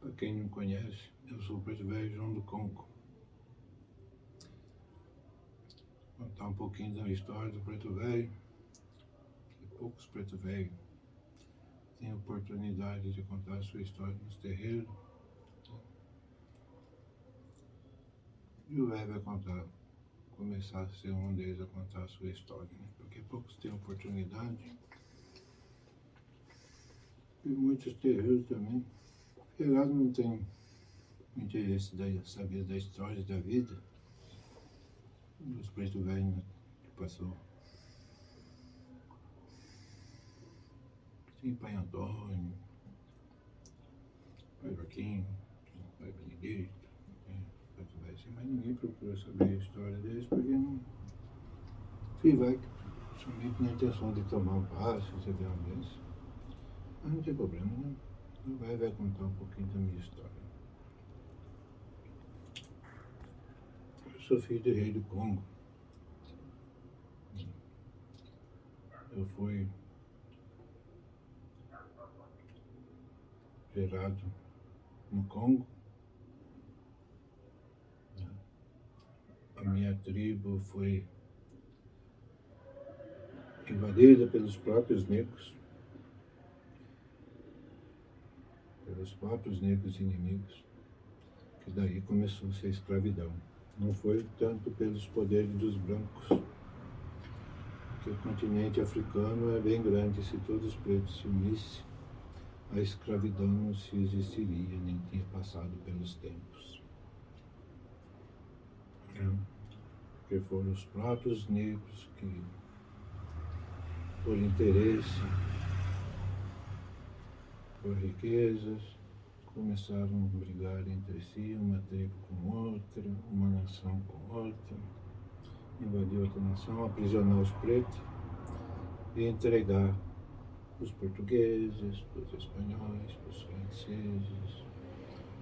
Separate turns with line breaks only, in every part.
Para quem não conhece, eu sou o Preto Velho João do Congo. Vou contar um pouquinho da história do Preto Velho, que poucos Preto Velho têm oportunidade de contar a sua história nos terreiros. E o velho vai começar a ser um deles a contar a sua história, né? Porque poucos têm oportunidade. E muitos terreiros também. Porque lá não tem interesse de saber da história da vida dos pretos velhos, né, que passou. Tem Pai Antônio, Pai Joaquim, Pai Benedito, preto velho assim, mas ninguém procura saber a história deles porque não se vai somente na intenção de tomar um passe, receber uma bênção. Mas não tem problema, né? O velho vai contar um pouquinho da minha história. Eu sou filho de rei do Congo. Eu fui gerado no Congo. A minha tribo foi invadida pelos próprios negros inimigos, que daí começou a ser escravidão. Não foi tanto pelos poderes dos brancos, porque o continente africano é bem grande. Se todos os pretos se unissem, a escravidão não se existiria, nem tinha passado pelos tempos. Porque foram os próprios negros que, por interesse, por riquezas, começaram a brigar entre si, uma tribo com outra, uma nação com outra, invadir outra nação, aprisionar os pretos e entregar os portugueses, os espanhóis, os franceses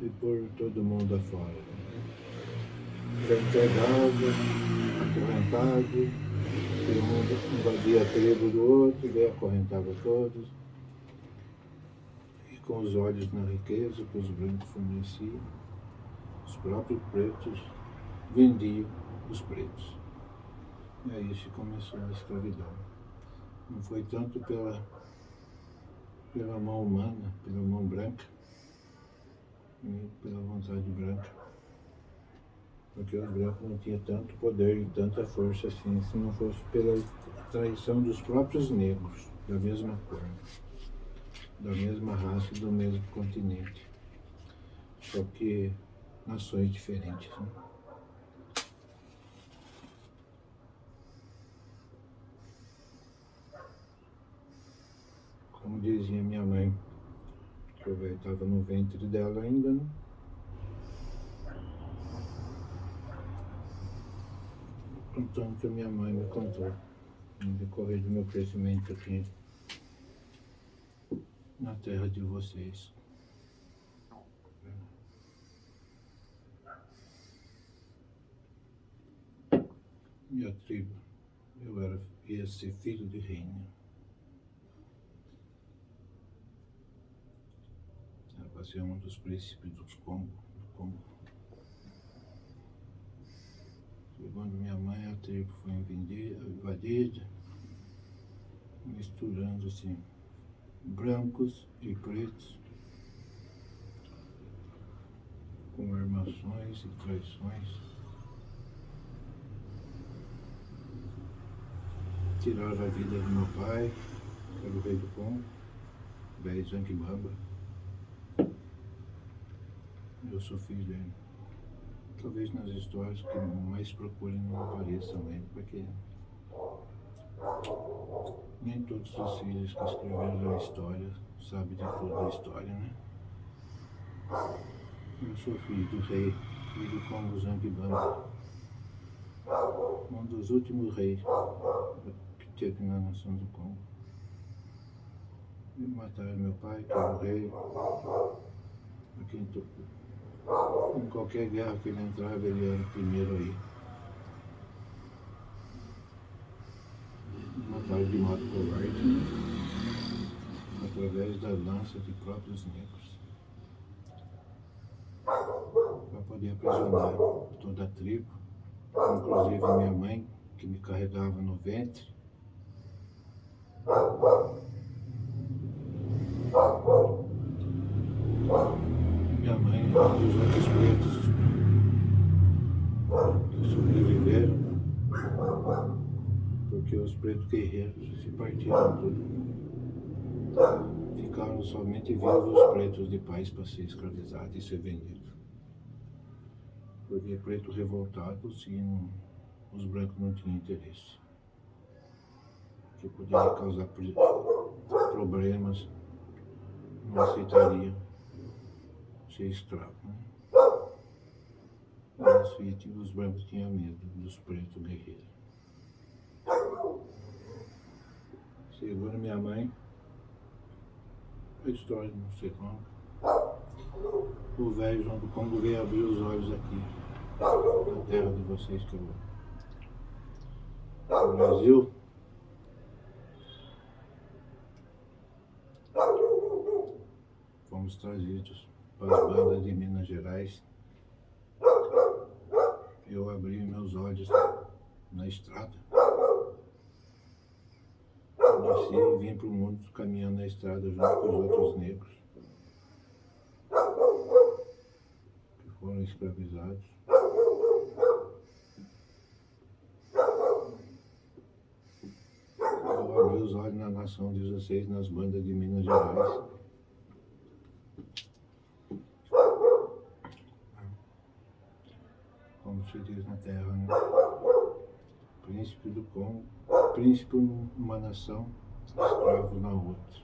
e por todo mundo afora. Era entregado, acorrentado, todo mundo invadia a tribo do outro, ele acorrentava todos. Com os olhos na riqueza que os brancos forneciam, os próprios pretos vendiam os pretos. E aí se começou a escravidão. Não foi tanto pela mão humana, pela mão branca, nem pela vontade branca, porque os brancos não tinham tanto poder e tanta força assim, se não fosse pela traição dos próprios negros, da mesma cor, da mesma raça e do mesmo continente, só que nações diferentes, né? Como dizia minha mãe, que o velho estava no ventre dela ainda, né? Contando que a minha mãe me contou no decorrer do meu crescimento aqui na terra de vocês. Minha tribo, ia ser filho de rainha. Era para ser um dos príncipes do Congo. Segundo minha mãe, a tribo foi invadida, misturando-se brancos e pretos, com armações e traições. Tiraram a vida do meu pai, que era o rei do Congo, velho Zanquibamba. Eu sou filho dele. Talvez nas histórias que mais procurem não apareçam ele, porque nem todos os filhos que escreveram a história sabem de toda a história, né? Eu sou filho do rei do Congo Zanquibamba, um dos últimos reis que teve na nação do Congo. E mataram meu pai, que era o rei, porque em qualquer guerra que ele entrava, ele era o primeiro aí. Mataram de modo covarde, através da lança de próprios negros. para poder aprisionar toda a tribo, inclusive minha mãe, que me carregava no ventre. Minha mãe e os outros pretos que sobreviveram, porque os pretos guerreiros se partiram tudo. Ficaram somente vivos os pretos de paz para ser escravizados e ser vendidos. Porque preto revoltado, sim, os brancos não tinham interesse. Que poderia causar problemas, não aceitaria ser escravo. Né? Os brancos tinham medo dos pretos guerreiros. Segundo minha mãe, a história não sei como, o velho João do Congo veio abrir os olhos aqui, na terra de vocês, que é o Brasil. Fomos trazidos para as bandas de Minas Gerais. Eu abri meus olhos na estrada. Nasci e vim para o mundo caminhando na estrada junto com os outros negros que foram escravizados. Eu abri os olhos na nação de vocês, nas bandas de Minas Gerais. Como se diz na terra, né? Príncipe do Congo, príncipe numa nação, escravo na outra.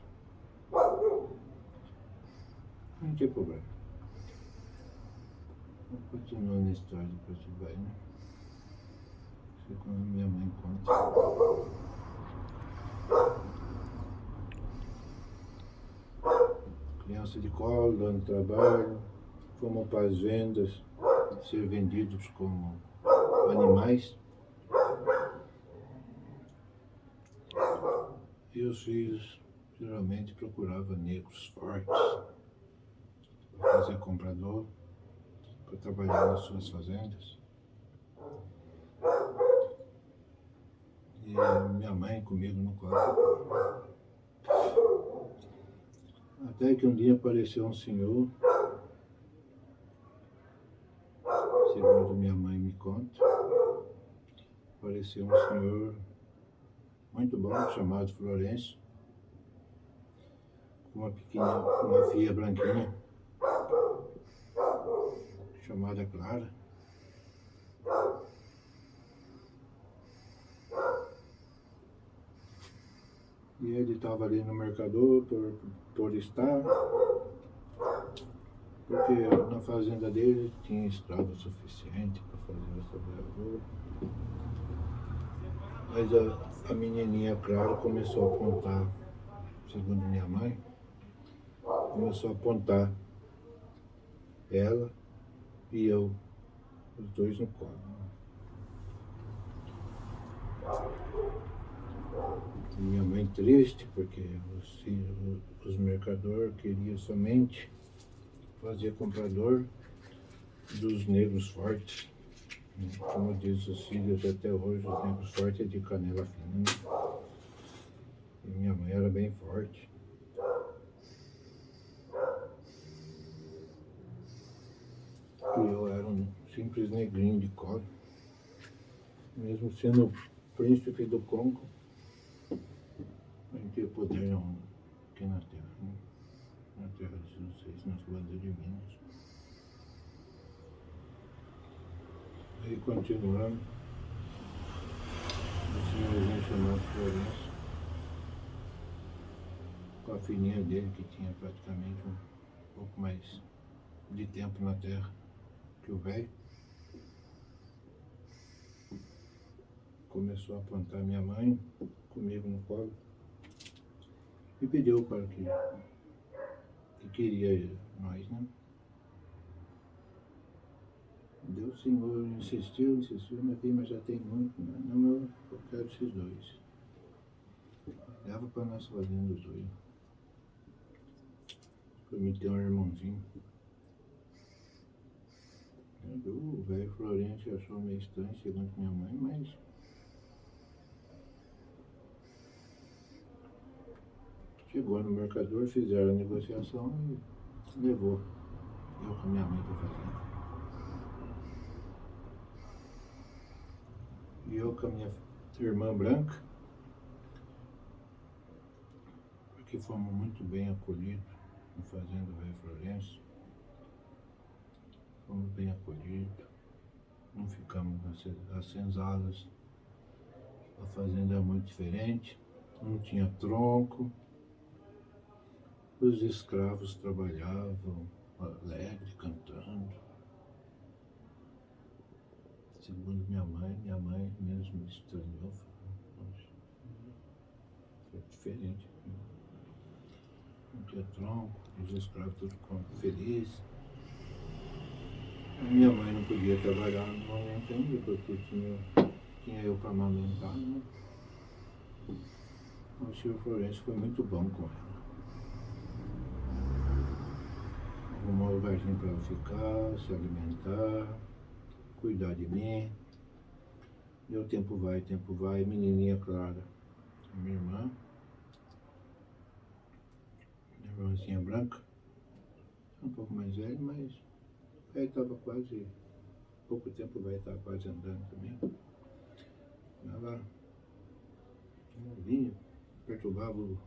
Não tem problema. Vou continuar na história do preto velho, né? Isso é quando minha mãe conta. Criança de colo, dando trabalho, fomos para as vendas, ser vendidos como animais. E os filhos geralmente procuravam negros fortes para fazer comprador, para trabalhar nas suas fazendas. E minha mãe comigo no quarto. Até que um dia apareceu um senhor, segundo minha mãe me conta, apareceu um senhor muito bom, chamado Florencio, com uma filha branquinha, chamada Clara. E ele estava ali no mercador por estar, porque na fazenda dele tinha escravo suficiente para fazer essa trabalhadora. Mas a menininha Clara começou a apontar, segundo minha mãe, começou a apontar ela e eu, os dois no colo. Minha mãe triste, porque os mercadores queriam somente fazer comprador dos negros fortes. Como diz os filhos até hoje, os negros fortes é de canela fina. Né? E minha mãe era bem forte. E eu era um simples negrinho de colo. Mesmo sendo príncipe do Congo, a gente tinha poder não, aqui na terra, né? Na terra de vocês, nas bandas de Minas. Aí continuando, o senhorzinho chamado Florencio, com a filhinha dele, que tinha praticamente um pouco mais de tempo na terra que o velho, começou a apontar minha mãe comigo no colo e pediu para que queria nós, né? O senhor insistiu, minha filha, mas já tem muito, né? Não, eu quero esses dois. Leva para nós fazendo os dois. Para mim ter um irmãozinho. O velho Florencio achou meio estranho, segundo minha mãe, mas chegou no mercador, fizeram a negociação e levou eu com a minha mãe para fazer. E eu com a minha irmã branca, porque fomos muito bem acolhidos no Fazenda Velho Florencio. Fomos bem acolhidos, não ficamos às senzalas. A fazenda é muito diferente, não tinha tronco, os escravos trabalhavam alegre, cantando. Segundo minha mãe mesmo estranhou, falou, é diferente. Não tinha tronco, os escravos todos felizes. Minha mãe não podia trabalhar no momento ainda, porque tinha eu para amamentar, né? O senhor Florencio foi muito bom com ela. Arrumou um lugarzinho para ela ficar, se alimentar, cuidar de mim. E o tempo vai, menininha Clara, minha irmãzinha branca, um pouco mais velha, mas aí estava quase, pouco tempo vai estar quase andando também. Ela vinha, perturbava o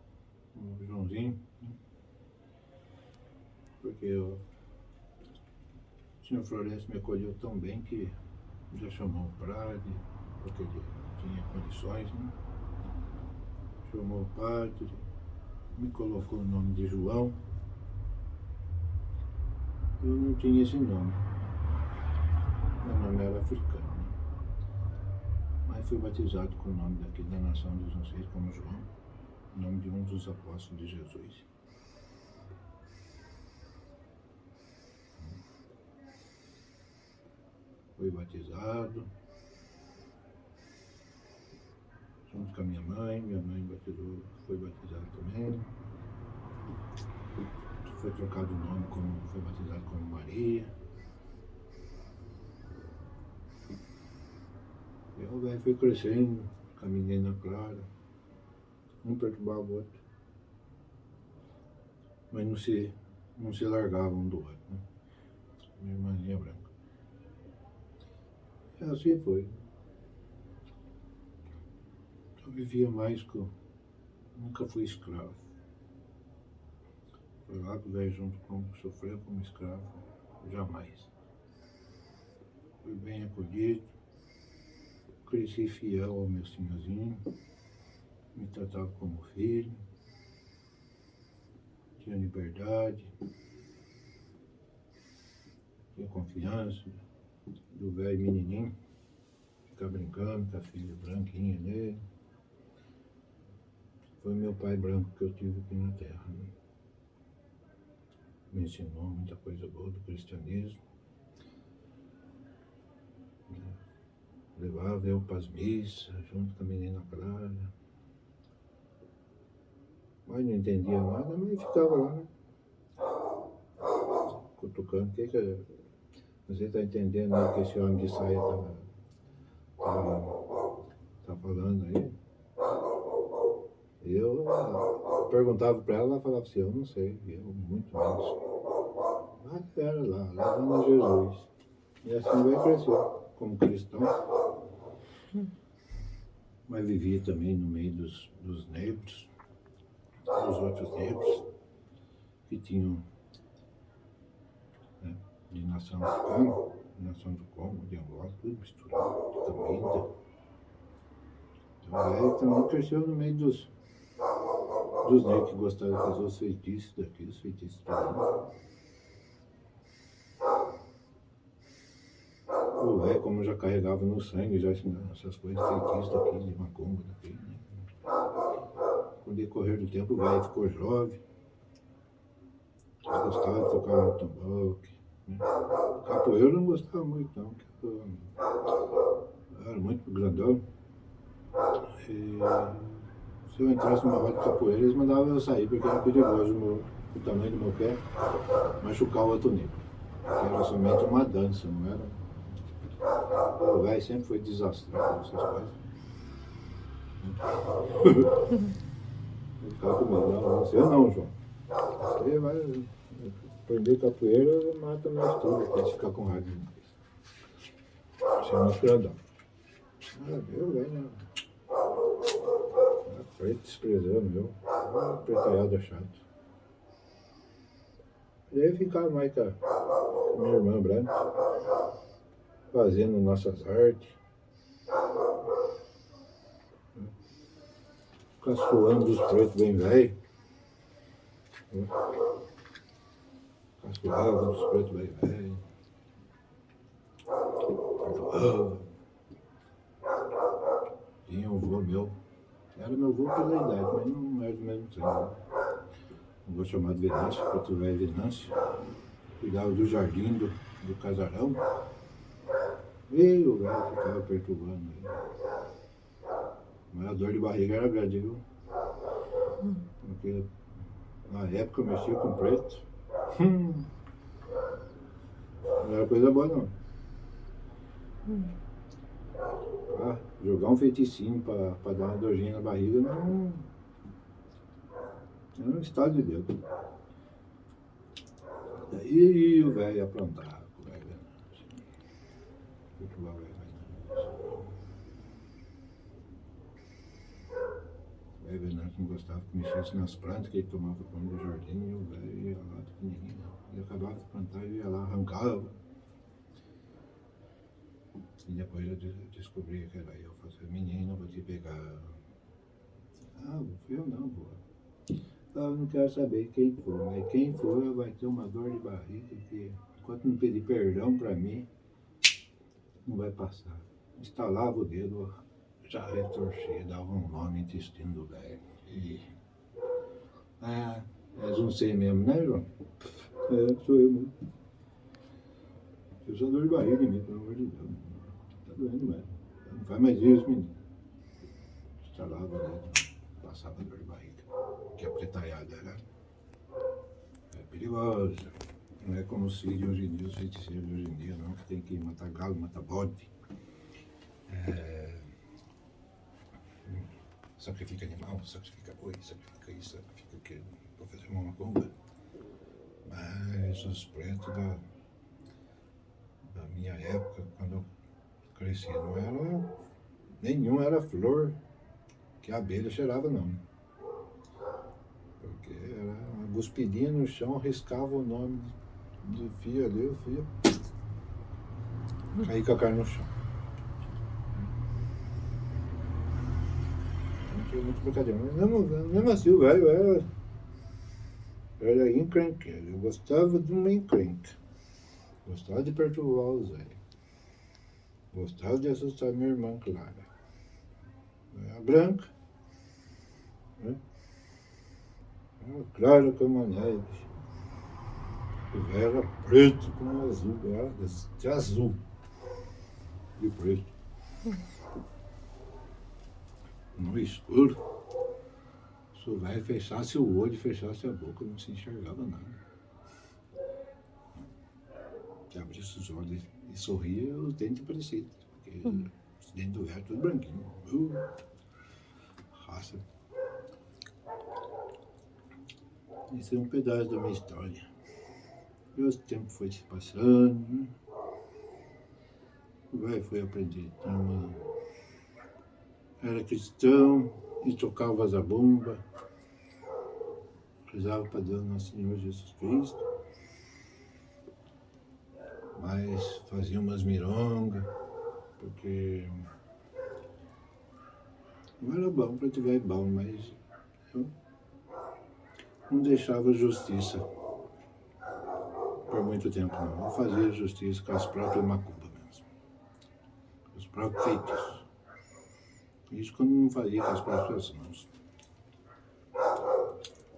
Joãozinho, né? Porque o senhor Florencio me acolheu tão bem que já chamou o padre, porque ele tinha condições, né? Chamou o padre, me colocou o nome de João. Eu não tinha esse nome. Meu nome era africano, né? Mas fui batizado com o nome daqui da nação dos Anceiros como João, o nome de um dos apóstolos de Jesus. Fui batizado, junto com a minha mãe batizou, foi batizada também. Foi trocado o nome, foi batizado como Maria. E o velho foi crescendo, com a menina Clara, um perturbava o outro, mas não se largavam um do outro, né? Minha irmãzinha branca. E assim foi. Eu vivia mais nunca fui escravo. Foi lá que o velho junto comigo sofreu como escravo, jamais. Fui bem acolhido, cresci fiel ao meu senhorzinho, me tratava como filho, tinha liberdade, tinha confiança do velho menininho, ficar brincando com a filha branquinha dele. Foi meu pai branco que eu tive aqui na terra, né? Me ensinou muita coisa boa do cristianismo. Levava eu para as missas, junto com a menina Clara. Mas não entendia nada, mas ficava lá, né? Cutucando. O que você está entendendo aí que esse homem de saia tá falando aí? Eu perguntava para ela falava assim, eu não sei, eu muito menos. Mas era lá, levando a Jesus. E assim vai crescer como cristão. Mas vivia também no meio dos negros, dos outros negros, que tinham, né, de nação africana, de nação do Congo, de Angola, tudo misturado, de Cabinda. Então ele também cresceu no meio dos negros que gostavam de fazer os feitiços daqui, os feitiços de lá. O velho, como já carregava no sangue, já ensinava essas coisas, feitiços daqui, de macumba daqui, né? Com o decorrer do tempo, o velho ficou jovem, gostava de tocar um tamboque, né? Capoeira eu não gostava muito não, porque eu era muito grandão. E se eu entrasse numa roda de capoeira, eles mandavam eu sair, porque era perigoso o tamanho do meu pé machucar o outro negro. Porque era somente uma dança, não era? O velho sempre foi desastrado nessas coisas. Ele ficava comigo, não, você não, João. Você vai aprender capoeira, mata nós tudo, porque ficar com raiva de nós. Você é muito grandão. Eu, velho, né? Preto desprezando, eu. Pretaiada chato. E aí ficava mais com a minha irmã branca, fazendo nossas artes, cascoando os pretos bem velhos. Cascoava os pretos bem velhos. Perdoava. Tinha um avô meu. Era meu avô pela idade, mas não era do mesmo sangue. Um avô chamado Venâncio, preto velho Venâncio. Cuidava do jardim do casarão. E o velho ficava perturbando ele. Mas a dor de barriga era grande, viu? Porque na época eu mexia com preto. Não era coisa boa não. Jogar um feiticinho pra dar uma dorzinha na barriga não. Era um estado de Deus. Daí o velho aprontava, o velho Venâncio. Perturbar o velho Venâncio. O velho Venâncio não gostava que mexesse nas plantas, que ele tomava conta do jardim, e o velho ia lá pequenininho. Ele acabava de plantar e ia lá, arrancava. E depois eu descobri que era eu. Falei, menino, vou te pegar. Ah, fui eu não, pô. Eu não quero saber quem for, mas quem for vai ter uma dor de barriga que, enquanto não pedir perdão pra mim, não vai passar. Instalava o dedo, já retorcia, dava um nó no intestino do velho. E... és um sei mesmo, né, João? Sou eu mesmo. Eu sou dor de barriga em mim, pelo amor de Deus. Tá doendo mesmo. Não faz mais isso, menino. Instalava o dedo, passava dor de barriga. Que a pretaiada era. É perigoso. Não é como os filhos hoje em dia, os feiticeiros de hoje em dia, não, que tem que matar galo, matar bode. Sacrifica animal, sacrifica boi, sacrifica isso, sacrifica aquilo, para fazer uma macumba. Mas os pretos da minha época, quando eu cresci, não era, nenhum era flor que a abelha cheirava, não. Porque era uma guspidinha no chão, riscava o nome de fio ali, o fio caí com a carne no chão. Não tinha muito brincadeira, mas mesmo assim o velho era encrenqueiro. Eu gostava de uma encrenca. Gostava de perturbar os velhos. Gostava de assustar minha irmã Clara. Era branca, né? Era clara como a neve. O velho era preto como azul, era de azul, de preto. No escuro, se o velho fechasse o olho e fechasse a boca, não se enxergava nada. Se abrisse os olhos e sorria, os dentes pareciam. Porque os dentes do velho tudo branquinho. Raça. Isso é um pedaço da minha história. E o tempo foi se passando, né? O velho foi aprender. Era cristão e tocava zabumba. Rezava para Deus Nosso Senhor Jesus Cristo. Mas fazia umas mirongas, porque não era bom para tiver bom, mas eu não deixava justiça por muito tempo, não. Eu fazia justiça com as próprias macumbas mesmo, os próprios feitos. Isso quando não fazia com as próprias mãos.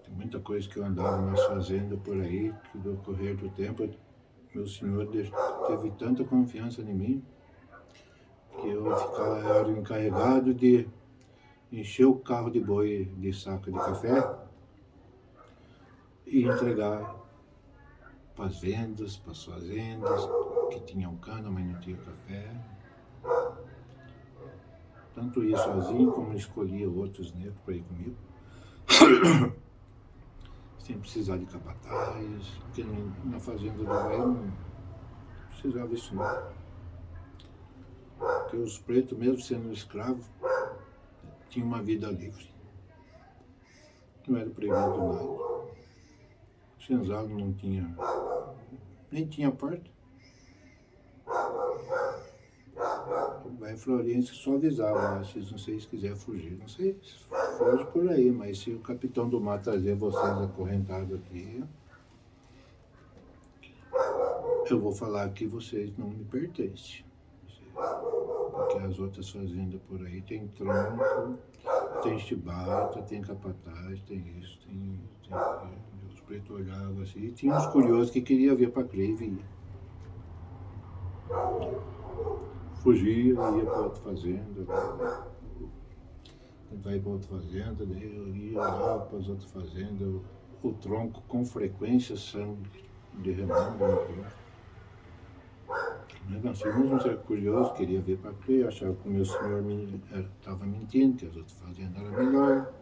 Tem muita coisa que eu andava nas fazendas por aí, que no correr do tempo, meu senhor teve tanta confiança em mim, que eu era encarregado de encher o carro de boi de saco de café e entregar para as vendas, para as fazendas, que tinham cana, mas não tinha café. Tanto ia sozinho, como escolhia outros negros para ir comigo. Sem precisar de capataz, porque na fazenda do velho não precisava isso não. Porque os pretos, mesmo sendo escravos, tinham uma vida livre. Não era proibido nada. O senzalo não tinha, nem tinha porta. O velho Florencio só avisava, se vocês quiserem fugir, não sei, foge por aí, mas se o capitão do mar trazer vocês acorrentados aqui, eu vou falar que vocês não me pertencem. Porque as outras fazendas por aí tem tronco, tem chibata, tem capataz, tem isso, tem aquilo. Os pretos olhavam assim, e tinha uns curiosos que queriam vir para Creve e fugia, ia para outra fazenda, tentar ir para outra fazenda, daí eu ia olhar para as outras fazendas, o tronco com frequência sangue derramando no tronco. Mas assim, uns era curioso, queria ver para quê, achava que o meu senhor estava mentindo, que as outras fazendas eram melhor.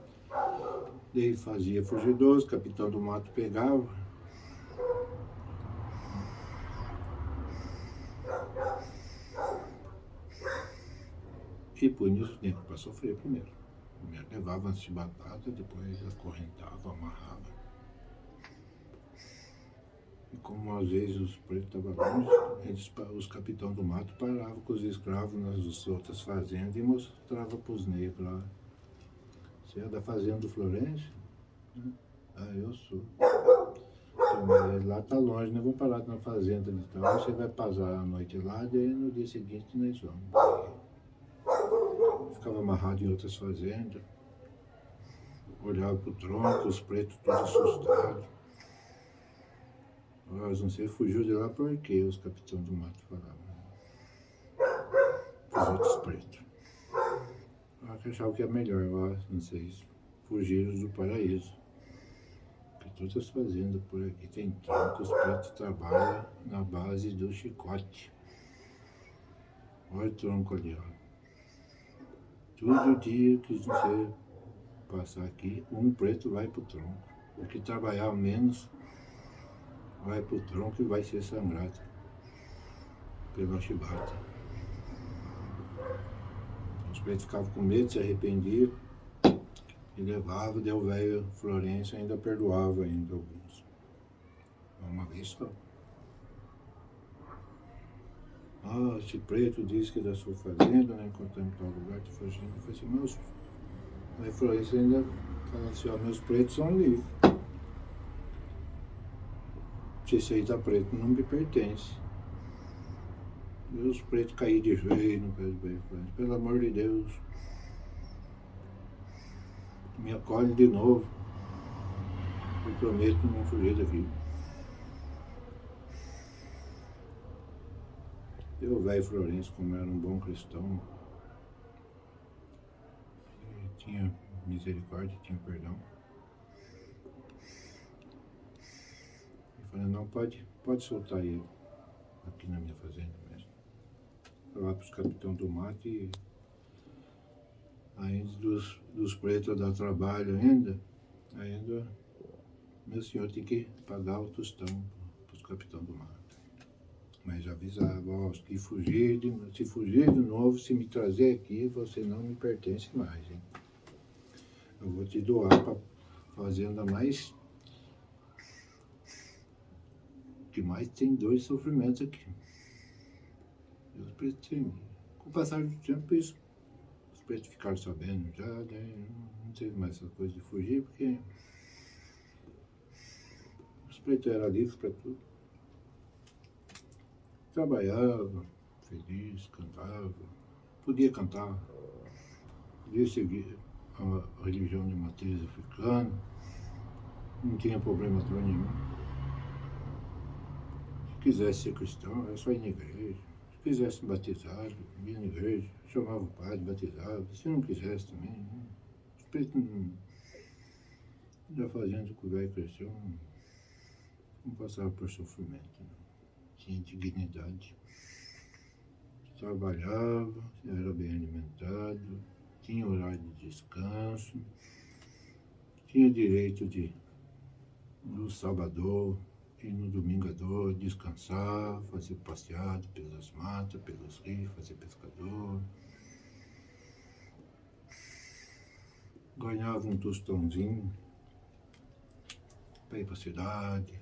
Daí fazia fugidoso, capitão do mato pegava. E punha os negros para sofrer primeiro. Primeiro levava antes de batata, depois acorrentava, amarrava. E como às vezes os pretos estavam longe, os capitães do mato paravam com os escravos nas outras fazendas e mostravam para os negros lá. Você é da fazenda do Florencio? Ah, eu sou. Então, mas lá tá longe, nós vamos parar na fazenda de tal, você vai passar a noite lá, daí no dia seguinte nós vamos. Ficava amarrado em outras fazendas, olhava pro tronco, os pretos todos assustados. Mas não sei, fugiu de lá por quê, os capitães do mato falavam. Os outros pretos. Eu achava que é melhor, ó, não sei, fugiram do paraíso. Porque todas as fazendas por aqui tem tronco, os pretos trabalham na base do chicote. Olha o tronco ali, ó. Todo dia que você passar aqui, um preto vai pro tronco. O que trabalhar menos vai pro tronco e vai ser sangrado pela chibata. Os pretos ficavam com medo, se arrependiam e levavam, daí o velho Florencio ainda perdoava ainda alguns. Uma vez só. Ah, esse preto disse que é da sua fazenda, né? Encontramos tal lugar, tá fugindo. Eu falei assim, mas o velho Florencio ainda fala assim, ó, meus pretos são livres. Se esse aí tá preto, não me pertence. E os pretos caíram de joelho no pé do velho Florencio. Pelo amor de Deus, me acolhe de novo. Eu prometo não fugir daqui. E o velho Florencio, como era um bom cristão, tinha misericórdia, tinha perdão. E falou, não, pode soltar ele aqui na minha fazenda mesmo. Falar para os capitães do mato e ainda dos pretos dar trabalho ainda meu senhor tem que pagar o tostão para os capitães do mato. Mas avisava, ó, se fugir de novo, se me trazer aqui, você não me pertence mais, hein? Eu vou te doar para fazenda mais que mais tem dois sofrimentos aqui. E os pretos, com o passar do tempo, isso, os pretos ficaram sabendo já, né? Não teve mais essa coisa de fugir, porque os pretos eram livres para tudo. Trabalhava, feliz, cantava, podia cantar, podia seguir a religião de matriz africana, não tinha problema nenhum. Se quisesse ser cristão, era só ir na igreja. Se quisesse batizado, ia na igreja, chamava o padre, batizava. Se não quisesse também, os pretos não, já fazendo com o velho cresceu, não passava por sofrimento, não. Tinha dignidade, trabalhava, era bem alimentado, tinha horário de descanso, tinha direito de, no sábado e no domingo descansar, fazer passeado pelas matas, pelos rios, fazer pescador. Ganhava um tostãozinho para ir para a cidade,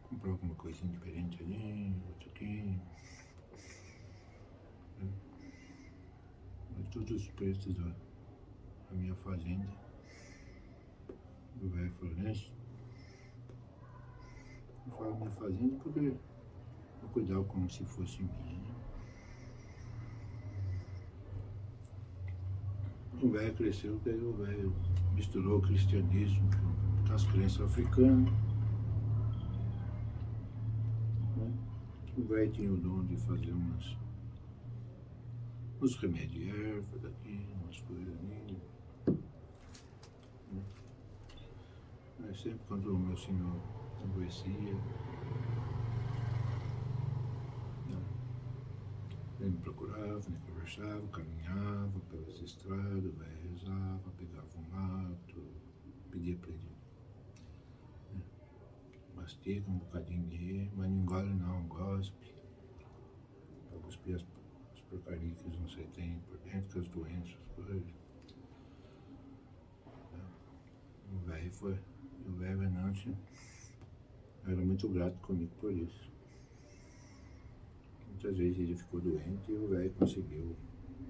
comprar alguma coisinha diferente ali, outra aqui. Mas todos os preços da minha fazenda, do velho Florencio. Eu falo minha fazenda porque eu cuidava como se fosse minha, né? O velho cresceu, daí o velho misturou o cristianismo com as crenças africanas. Né? O velho tinha o dom de fazer uns remédios de erva daqui, umas coisas ali. Mas sempre quando o meu senhor adoecia, ele me procurava, me conversava, caminhava pelas estradas, rezava, pegava um mato, pedia para ele, né, mastiga um bocadinho de, mas não engole não, gospe, para cuspir as porcarias que você tem por dentro, com as doenças, as coisas. O velho Venâncio era muito grato comigo por isso. Muitas vezes ele ficou doente e o velho conseguiu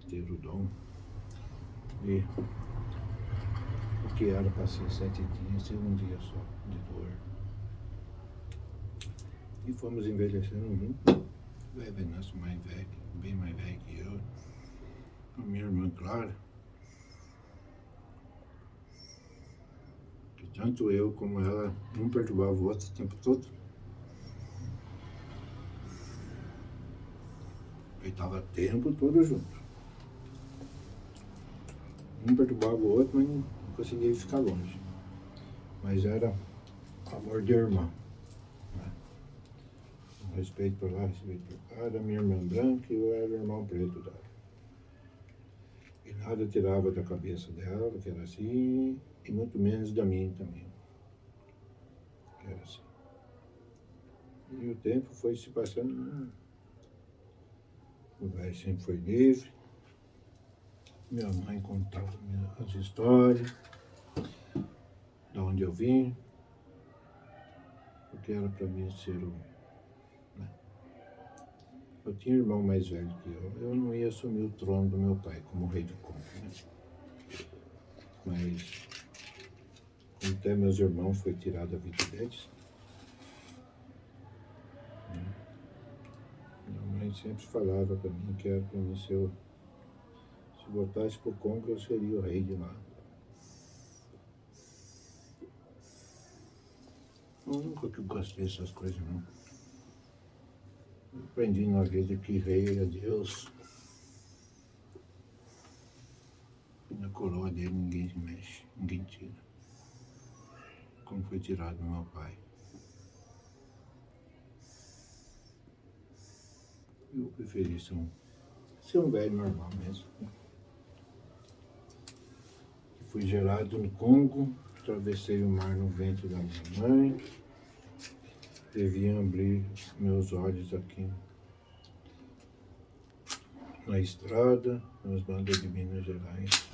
ter o dom de o que era para ser 7 dias, ser um dia só de dor. E fomos envelhecendo juntos. O velho Venâncio mais velho, bem mais velho que eu. A minha irmã Clara, que tanto eu como ela um perturbava o outro o tempo todo. Ele estava o tempo todo junto. Um perturbava o outro, mas não conseguia ficar longe. Mas era amor de irmão. Né? Respeito por lá, respeito por cá. Era minha irmã branca e eu era o irmão preto dela. E nada tirava da cabeça dela, que era assim, e muito menos da minha também, que era assim. E o tempo foi se passando. O velho sempre foi livre. Minha mãe contava as histórias, de onde eu vim, porque era para mim ser o... Né? Eu tinha um irmão mais velho que eu não ia assumir o trono do meu pai como rei do Congo, né? Mas, como até meus irmãos foi tirado a vida deles, né? Minha mãe sempre falava para mim que era para mim ser se voltasse para o Congo, eu seria o rei de lá. Eu nunca que gostei dessas coisas, não. Eu aprendi na vida que rei é Deus. E na coroa dele ninguém se mexe, ninguém tira. Como foi tirado do meu pai. Eu preferi ser um velho normal mesmo. Fui gerado no Congo, atravessei o mar no ventre da minha mãe. Devia abrir meus olhos aqui na estrada, nas bandas de Minas Gerais.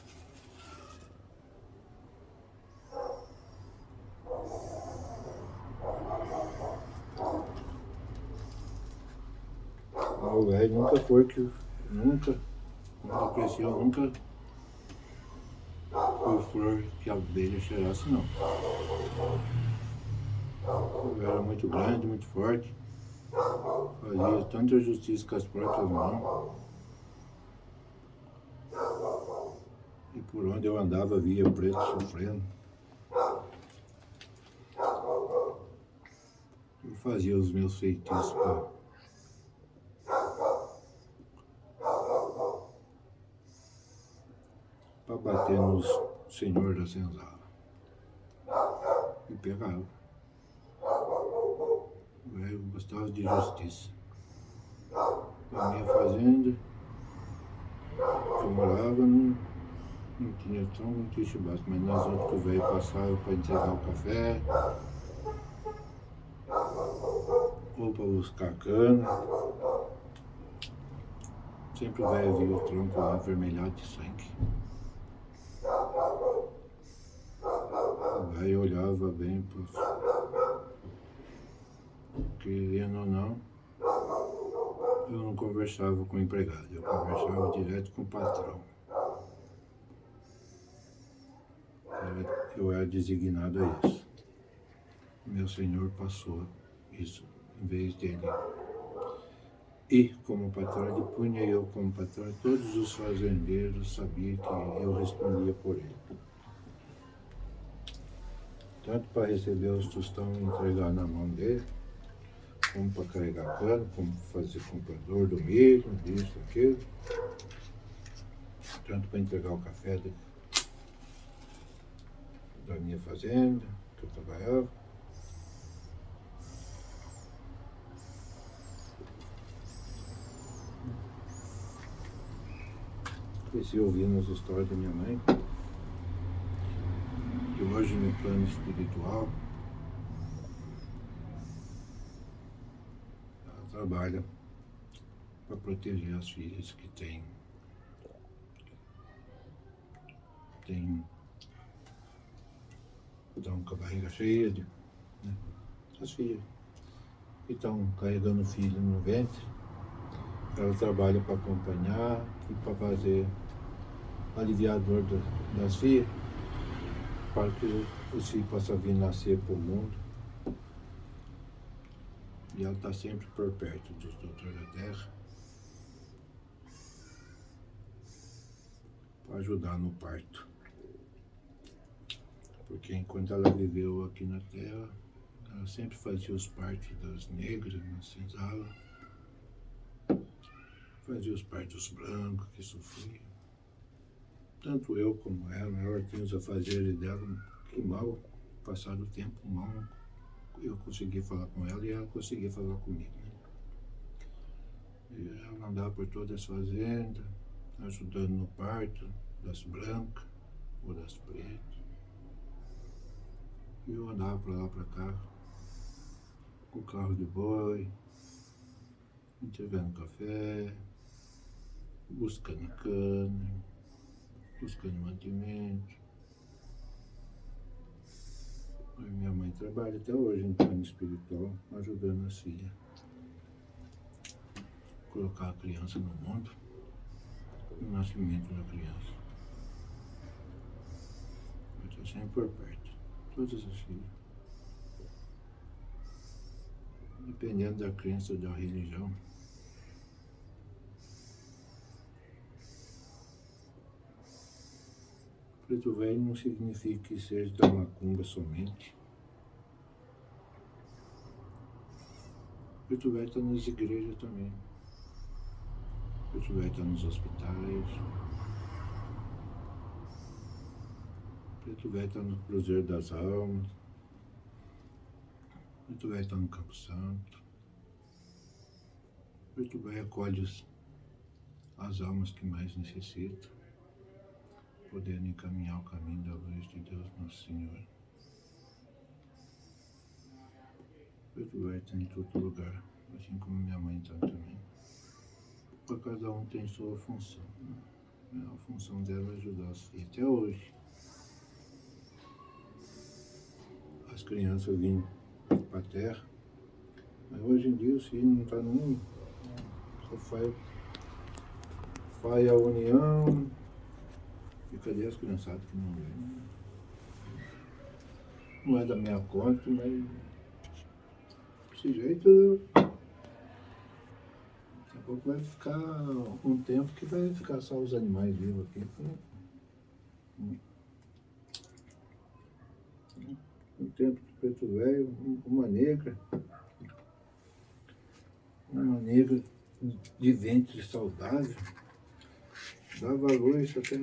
O velho nunca foi que, nunca, quando cresceu, nunca foi flor que a abelha cheirasse, não. Eu era muito grande, muito forte, fazia tanta justiça com as próprias mãos. E por onde eu andava, via o preto sofrendo. Eu fazia os meus feitiços para bater nos senhor da senzala. E pegava. gostava de justiça. Na minha fazenda, eu morava, não tinha tão muito triste básico, mas nas outras que o velho passava para entregar o café, ou para buscar cana, sempre o velho via o tronco lá avermelhado de sangue. O velho olhava bem, querendo ou não, eu não conversava com o empregado, eu conversava direto com o patrão. Eu era designado a isso. Meu senhor passou isso em vez dele. E como patrão, ele punha eu como patrão, e todos os fazendeiros sabiam que eu respondia por ele. Tanto para receber os tostão e entregar na mão dele, como para carregar cano, como para fazer comprador do milho, disso, aquilo. Tanto para entregar o café da minha fazenda, que eu trabalhava. Cresci ouvindo as histórias da minha mãe. E hoje, no plano espiritual, ela trabalha para proteger as filhas que estão com a barriga cheia, né? As filhas que estão carregando o filho no ventre. Ela trabalha para acompanhar e para fazer aliviar a dor das filhas, para que os filhos possam vir nascer para o mundo. E ela está sempre por perto dos doutores da terra para ajudar no parto. Porque enquanto ela viveu aqui na terra, ela sempre fazia os partos das negras na senzala, fazia os partos brancos que sofriam. Tanto eu como ela tinha os afazeres dela, que mal, passado o tempo, mal eu conseguia falar com ela e ela conseguia falar comigo. E ela andava por todas as fazendas, ajudando no parto das brancas ou das pretas. E eu andava para lá para cá, com o carro de boi, entregando café, buscando cana, buscando mantimento. E minha mãe trabalha até hoje no plano espiritual, ajudando as filhas. Colocar a criança no mundo, o nascimento da criança. Eu estou sempre por perto, todas as filhas. Dependendo da crença ou da religião. Preto velho não significa que seja da macumba somente. Preto velho está nas igrejas também. Preto velho está nos hospitais. Preto velho está no Cruzeiro das Almas. Preto velho está no Campo Santo. Preto velho acolhe as almas que mais necessitam, podendo encaminhar o caminho da luz de Deus Nosso Senhor. Preto velho está em todo lugar, assim como minha mãe está também. Para cada um tem sua função. A função dela é ajudar as filhas. Até hoje, as crianças vindo para a terra, mas hoje em dia os filhos não estão nem, só faz a união. E cadê as criançadas que não vêm? Não é da minha conta, mas desse jeito daqui a pouco vai ficar um tempo que vai ficar só os animais vivos aqui. Um tempo de preto velho, uma negra de ventre saudável, dava luz até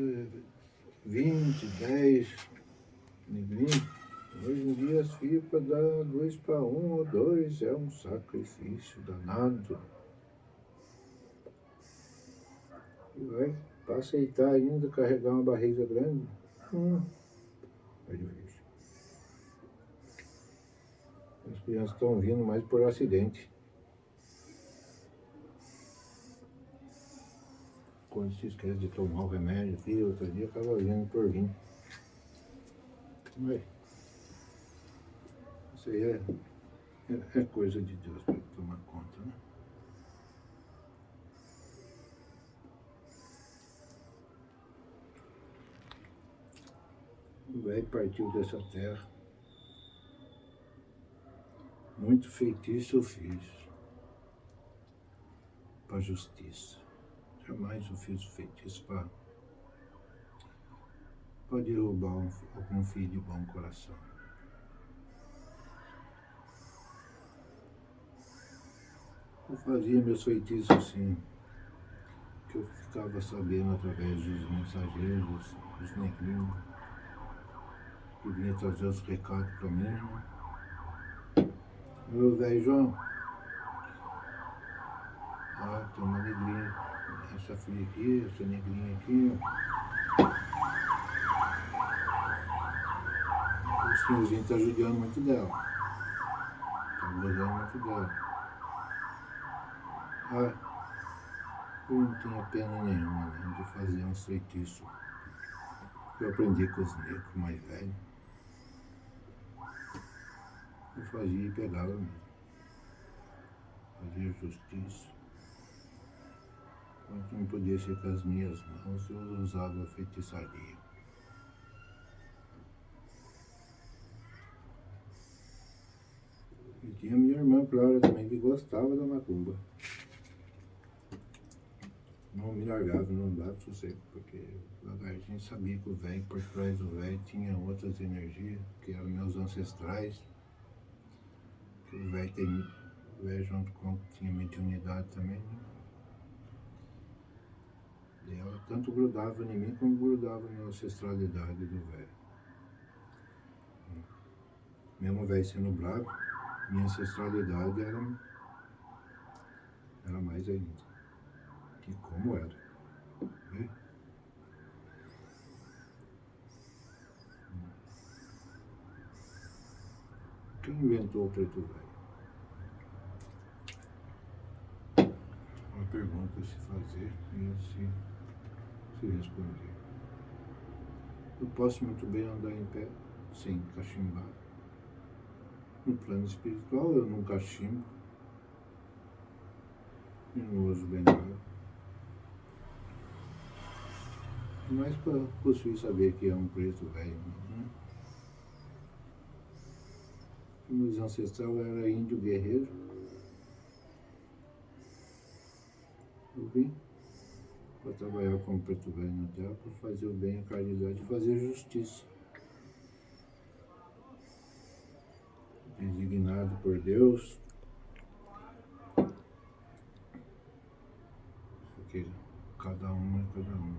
20, 10 negrinhos, Hoje em dia as FIPA dá 2 para 1 ou 2, é um sacrifício danado. E vai para aceitar ainda carregar uma barriga grande, é difícil. As crianças estão vindo mais por acidente. Quando se esquece de tomar o remédio aqui, outro dia acaba vindo por vir. Mas isso aí é coisa de Deus para tomar conta, né? O velho partiu dessa terra. Muito feitiço eu fiz para a justiça. Jamais eu fiz feitiço para derrubar algum filho de bom coração. Eu fazia meus feitiços assim, que eu ficava sabendo através dos mensageiros, dos negrinhos, que vinha trazer os recados para mim. Meu velho João, tem uma negrinha, essa filha aqui, essa negrinha aqui, o senhorzinho está judiando muito dela. Está abusando muito dela. Eu não tinha pena nenhuma, né, de fazer um feitiço. Eu aprendi com os negros mais velhos. Eu fazia e pegava mesmo. Fazia justiça. Quando não podia ser com as minhas mãos, eu usava feitiçaria. E tinha minha irmã Clara também, que gostava da macumba. Não me largava, não dava sossego, porque a gente sabia que o velho, por trás do velho, tinha outras energias, que eram meus ancestrais. Que o velho junto com tinha mediunidade também, né? E ela tanto grudava em mim como grudava na ancestralidade do velho. Mesmo o velho sendo bravo, minha ancestralidade era mais ainda. E como era. Né? Quem inventou o preto velho? Uma pergunta a se fazer e a se responder. Eu posso muito bem andar em pé, sem cachimbar. No plano espiritual eu não cachimbo. Eu não uso bengala. Mas para possuir saber que é um preto velho, né? Meus ancestrais eram índio guerreiro. Eu vim para trabalhar como preto velho na terra, para fazer o bem, a caridade e fazer justiça. Designado por Deus, porque cada um é cada um.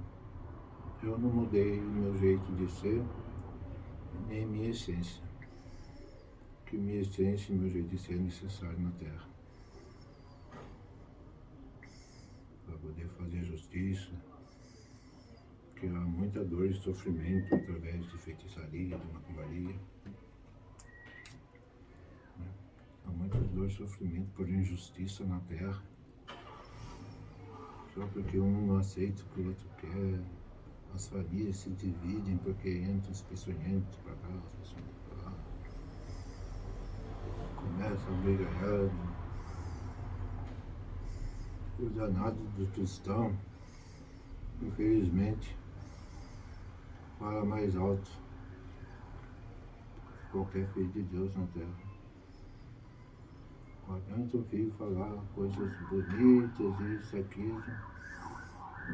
Eu não mudei o meu jeito de ser, nem minha essência. Porque minha essência e meu jeito de ser é necessário na terra. Para poder fazer justiça, porque há muita dor e sofrimento através de feitiçaria, de macumbaria. Há muita dor e sofrimento por injustiça na terra. Só porque um não aceita o que o outro quer. As famílias se dividem porque entra os peçonhentos para cá, os peçonhentos para lá. Começa a brigalhada. O danado do tostão, infelizmente, fala mais alto que qualquer filho de Deus na terra. Não adianta o filho falar coisas bonitas, isso, aquilo,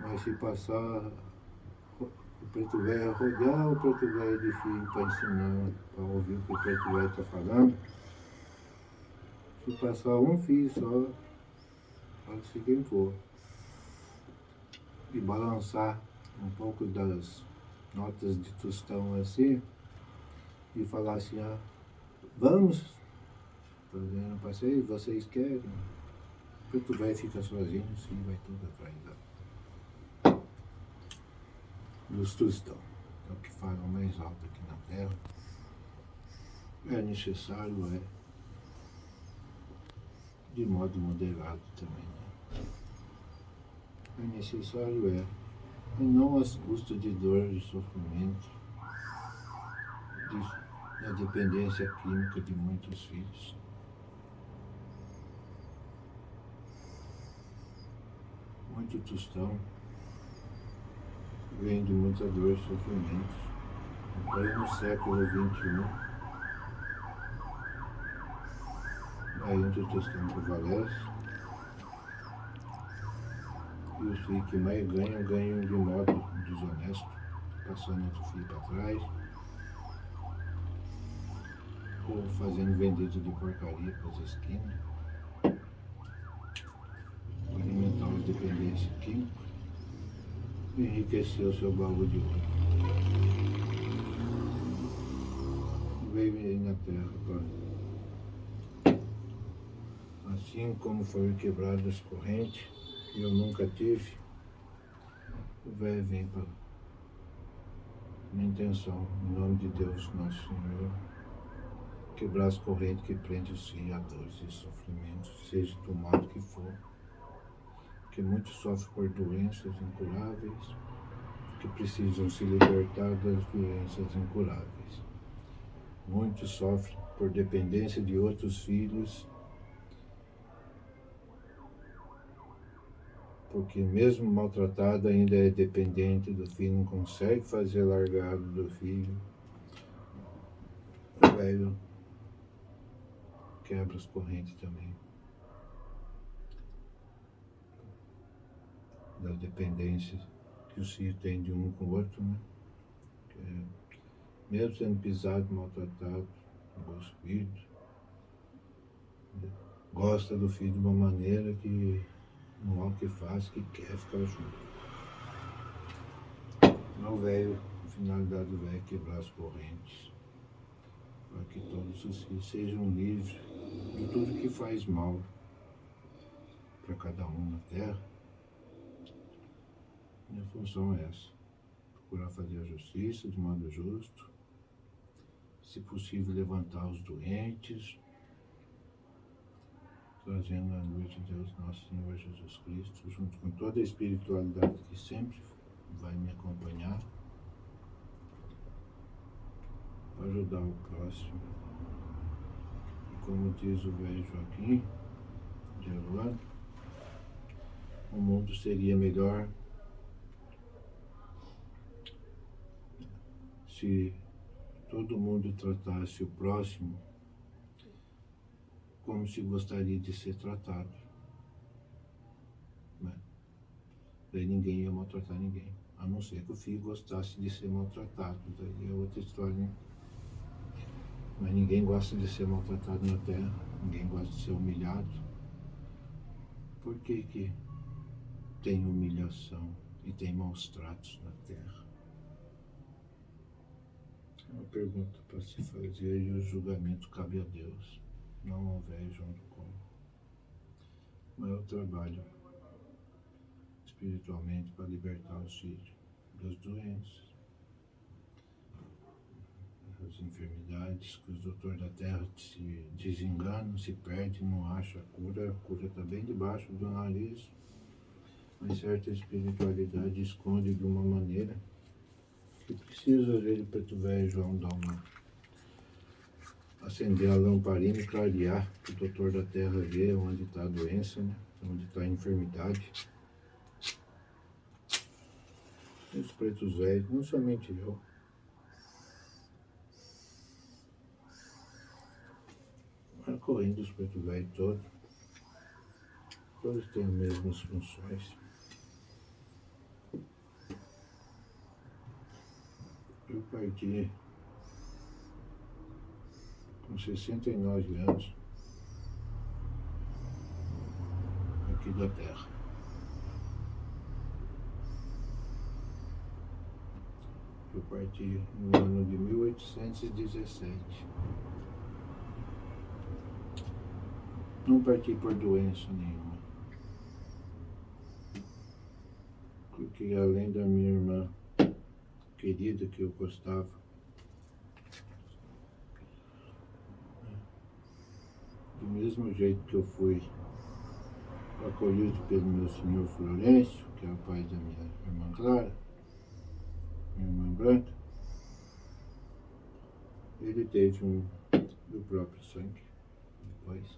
mas se passar o preto velho rodear o preto velho de filho para ensinar, para ouvir o que o preto velho está falando, se passar um fio só, pode ser quem for, e balançar um pouco das notas de tostão assim, e falar assim, vamos fazer um passeio, vocês querem? Preto velho fica sozinho, sim, vai tudo atrás dos tostão. É o que falam mais alto aqui na terra. É necessário, de modo moderado também. É necessário, e não às custas de dor, de sofrimento, da dependência química de muitos filhos. Muito tostão vem de muita dor e sofrimento. Aí no século XXI, aí onde o tostão prevalece, e os filhos que mais ganham de modo desonesto, passando outro filho para trás, ou fazendo vendetta de porcaria para as esquinas, para alimentar as dependências químicas e enriquecer o seu baú de ouro. Veio aí na terra para, assim como foram quebradas as correntes, que eu nunca tive, o velho vem para minha intenção, em nome de Deus nosso Senhor, quebrar as correntes que prendem os filhos a dores e sofrimentos, seja do modo que for, que muitos sofrem por doenças incuráveis, que precisam se libertar das doenças incuráveis. Muitos sofrem por dependência de outros filhos, porque mesmo maltratado ainda é dependente do filho, não consegue fazer largado do filho. O velho quebra as correntes também das dependências que os filhos têm de um com o outro, né? Mesmo sendo pisado, maltratado, os filhos, né? Gosta do filho de uma maneira que não há o que faz, que quer ficar junto. Não o velho, a finalidade do velho é quebrar as correntes, para que todos os filhos sejam livres de tudo que faz mal para cada um na terra. Minha função é essa, procurar fazer a justiça de modo justo, se possível levantar os doentes, trazendo a luz de Deus nosso Senhor Jesus Cristo, junto com toda a espiritualidade que sempre vai me acompanhar, para ajudar o próximo. E como diz o velho Joaquim de Aruan, o mundo seria melhor se todo mundo tratasse o próximo como se gostaria de ser tratado, né? Daí ninguém ia maltratar ninguém, a não ser que o filho gostasse de ser maltratado, daí é outra história, né? Mas ninguém gosta de ser maltratado na terra, ninguém gosta de ser humilhado. Por que tem humilhação e tem maus tratos na terra? É uma pergunta para se fazer, e o julgamento cabe a Deus, não ao velho João do Cômo. Mas eu trabalho espiritualmente para libertar os filhos das doenças, das enfermidades, que os doutores da terra se desenganam, se perdem, não acham a cura está bem debaixo do nariz, mas certa espiritualidade esconde de uma maneira que precisa, às vezes, o preto velho João dar acender a lamparina e clarear, para o doutor da terra ver onde está a doença, né? Onde está a enfermidade. E os pretos velhos, não somente eu, mas correndo os pretos velhos todos têm as mesmas funções. Eu parti com 69 anos aqui da terra. Eu parti no ano de 1817. Não parti por doença nenhuma. Porque além da minha irmã querida que eu gostava, do mesmo jeito que eu fui acolhido pelo meu senhor Florencio, que é o pai da minha irmã Clara, minha irmã Branca, ele teve um do próprio sangue depois.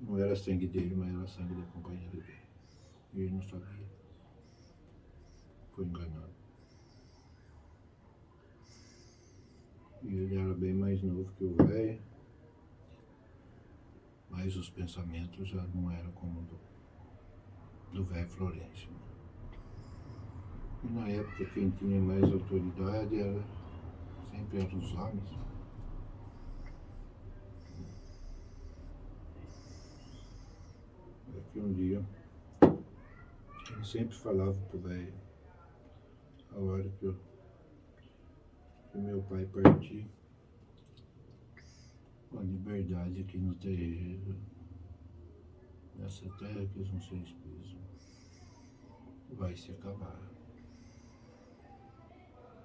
Não era sangue dele, mas era sangue da companheira dele. E ele não sabia. Foi enganado. E ele era bem mais novo que o velho, mas os pensamentos já não eram como do velho Florencio. E na época quem tinha mais autoridade sempre eram os homens. É que um dia ele sempre falava pro velho, a hora que meu pai partir, a liberdade aqui no terreiro, nessa terra que os seus pisam, vai se acabar.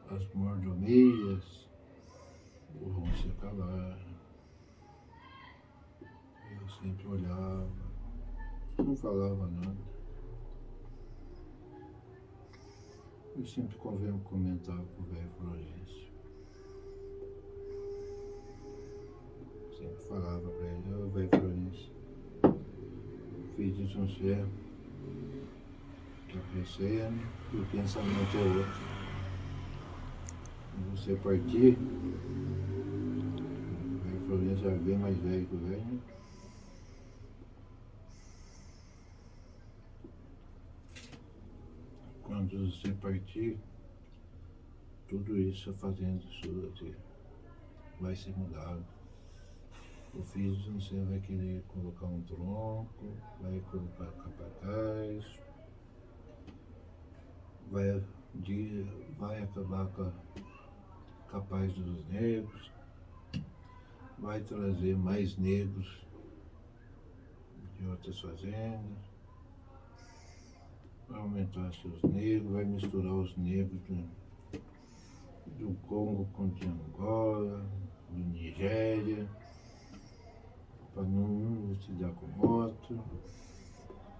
As mordomias vão se acabar. Eu sempre olhava, não falava nada. Eu sempre comentava com o velho Florencio. Sempre falava para ele, ô velho Florencio, filho de São Céu, está crescendo e o pensamento é outro. Quando você partir, o velho Florencio era bem mais velho que o velho, né? Quando você partir, tudo isso a fazenda sua vai ser mudado. O filho de você vai querer colocar um tronco, vai colocar capataz, vai acabar com a paz dos negros, vai trazer mais negros de outras fazendas, vai aumentar seus negros, vai misturar os negros do Congo com de Angola, de Nigéria, para não se dar com outro,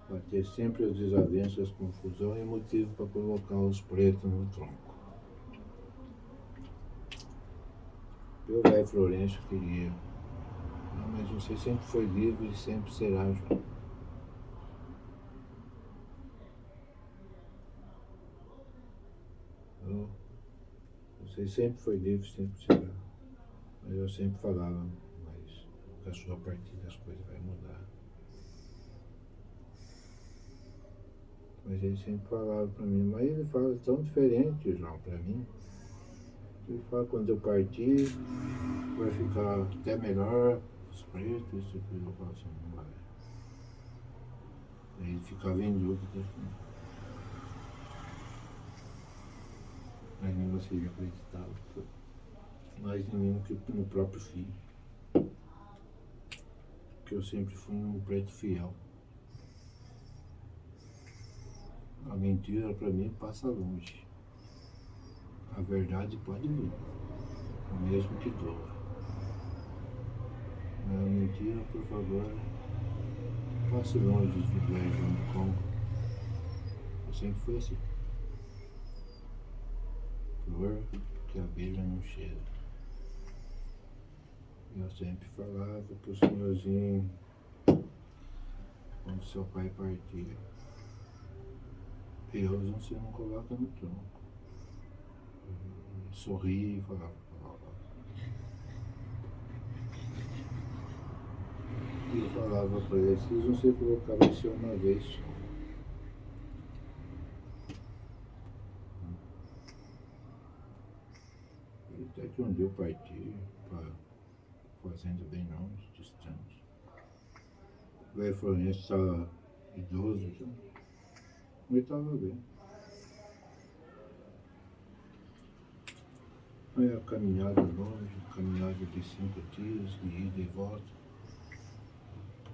para ter sempre as desavenças, confusão e motivo para colocar os pretos no tronco. O velho Florencio queria, não, mas você sempre foi livre e sempre será, João. Você sempre foi livre, sempre será. Mas eu sempre falava, mas com a sua partida as coisas vão mudar. Mas ele sempre falava para mim, mas ele fala tão diferente, João, para mim. Ele fala, quando eu partir, vai ficar até melhor, os pretos, isso aqui. Eu falo assim, não vai. Aí ele ficava em dúvida. Mas nem você acreditava. Mais em mim que no próprio filho. Porque eu sempre fui um preto fiel. A mentira para mim passa longe. A verdade pode vir, mesmo que doa. Mas a mentira, por favor, passe longe de velho do Congo. Eu sempre fui assim. Flor que a abelha não cheira. Eu sempre falava pro senhorzinho, quando seu pai partia, Deus você não coloca no tronco. Sorria e falava, e eu falava para ele, se você colocar vai ser uma vez só. E até que um dia eu parti para fazenda bem longe, distante. O velho Florencio estava idoso já, mas estava bem. Aí a caminhada longe, caminhada de 5 dias, de ida e volta.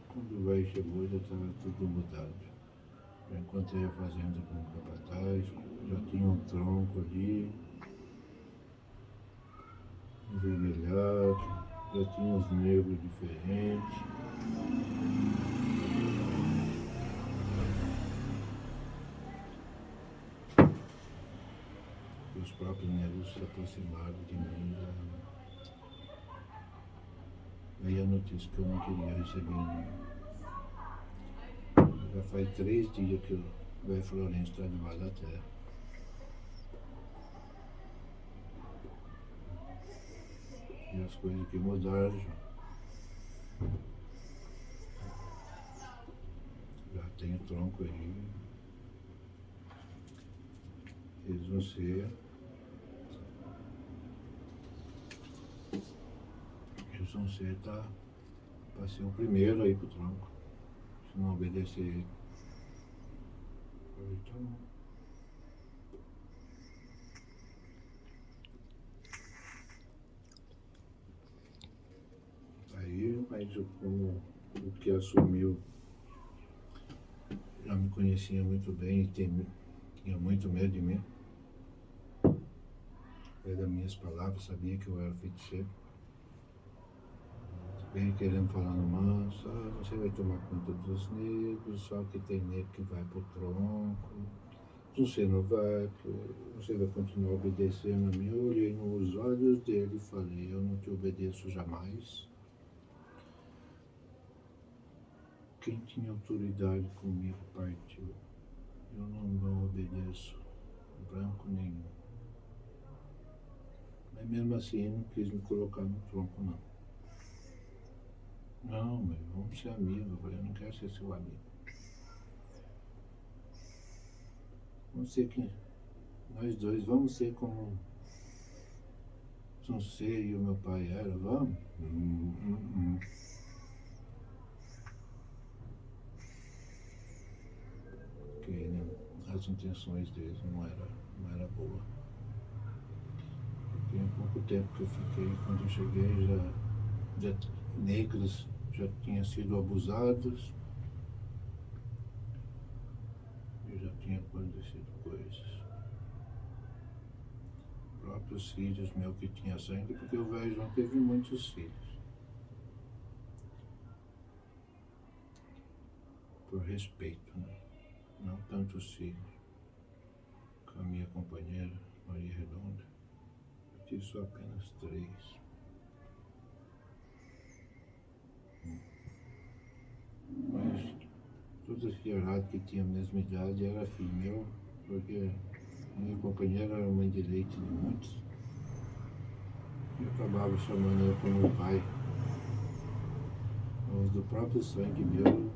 Quando o velho chegou já estava tudo mudado. Eu encontrei a fazenda com o capataz, já tinha um tronco ali, envermelhado, já tinha uns negros diferentes. E os próprios negros se aproximaram de mim. Veio a notícia que eu não queria receber. Já faz 3 dias que o velho Florencio está debaixo da terra. E as coisas que mudaram já tem o tronco aí. Eles vão ser tá para ser o primeiro aí pro tronco. Se não obedecer ele. Então, aí, mas como o que assumiu já me conhecia muito bem e tinha muito medo de mim. Das minhas palavras, sabia que eu era feiticeiro. Veio querendo falar no manso, você vai tomar conta dos negros, só que tem negro que vai pro tronco. Você não vai, você vai continuar obedecendo a mim. Eu olhei nos olhos dele e falei, eu não te obedeço jamais. Quem tinha autoridade comigo partiu. Eu não obedeço branco nenhum. Mas mesmo assim ele não quis me colocar no tronco, não. Não, mas vamos ser amigos. Eu falei, eu não quero ser seu amigo. Vamos ser que nós dois vamos ser como você e o meu pai eram, vamos? Porque né, as intenções deles não era boa. Porque em pouco tempo que eu fiquei, quando eu cheguei, já negros já tinham sido abusados e já tinha acontecido coisas. Próprios filhos meus que tinham sangue, porque o velho João teve muitos filhos. Por respeito, né? Não tantos filhos. Com a minha companheira, Maria Redonda, eu tive só apenas 3. Mas todos os filhorados que tinham a mesma idade era filho meu, porque minha companheira era mãe de leite de muitos. Eu acabava chamando ela como pai. Mas do próprio sangue meu,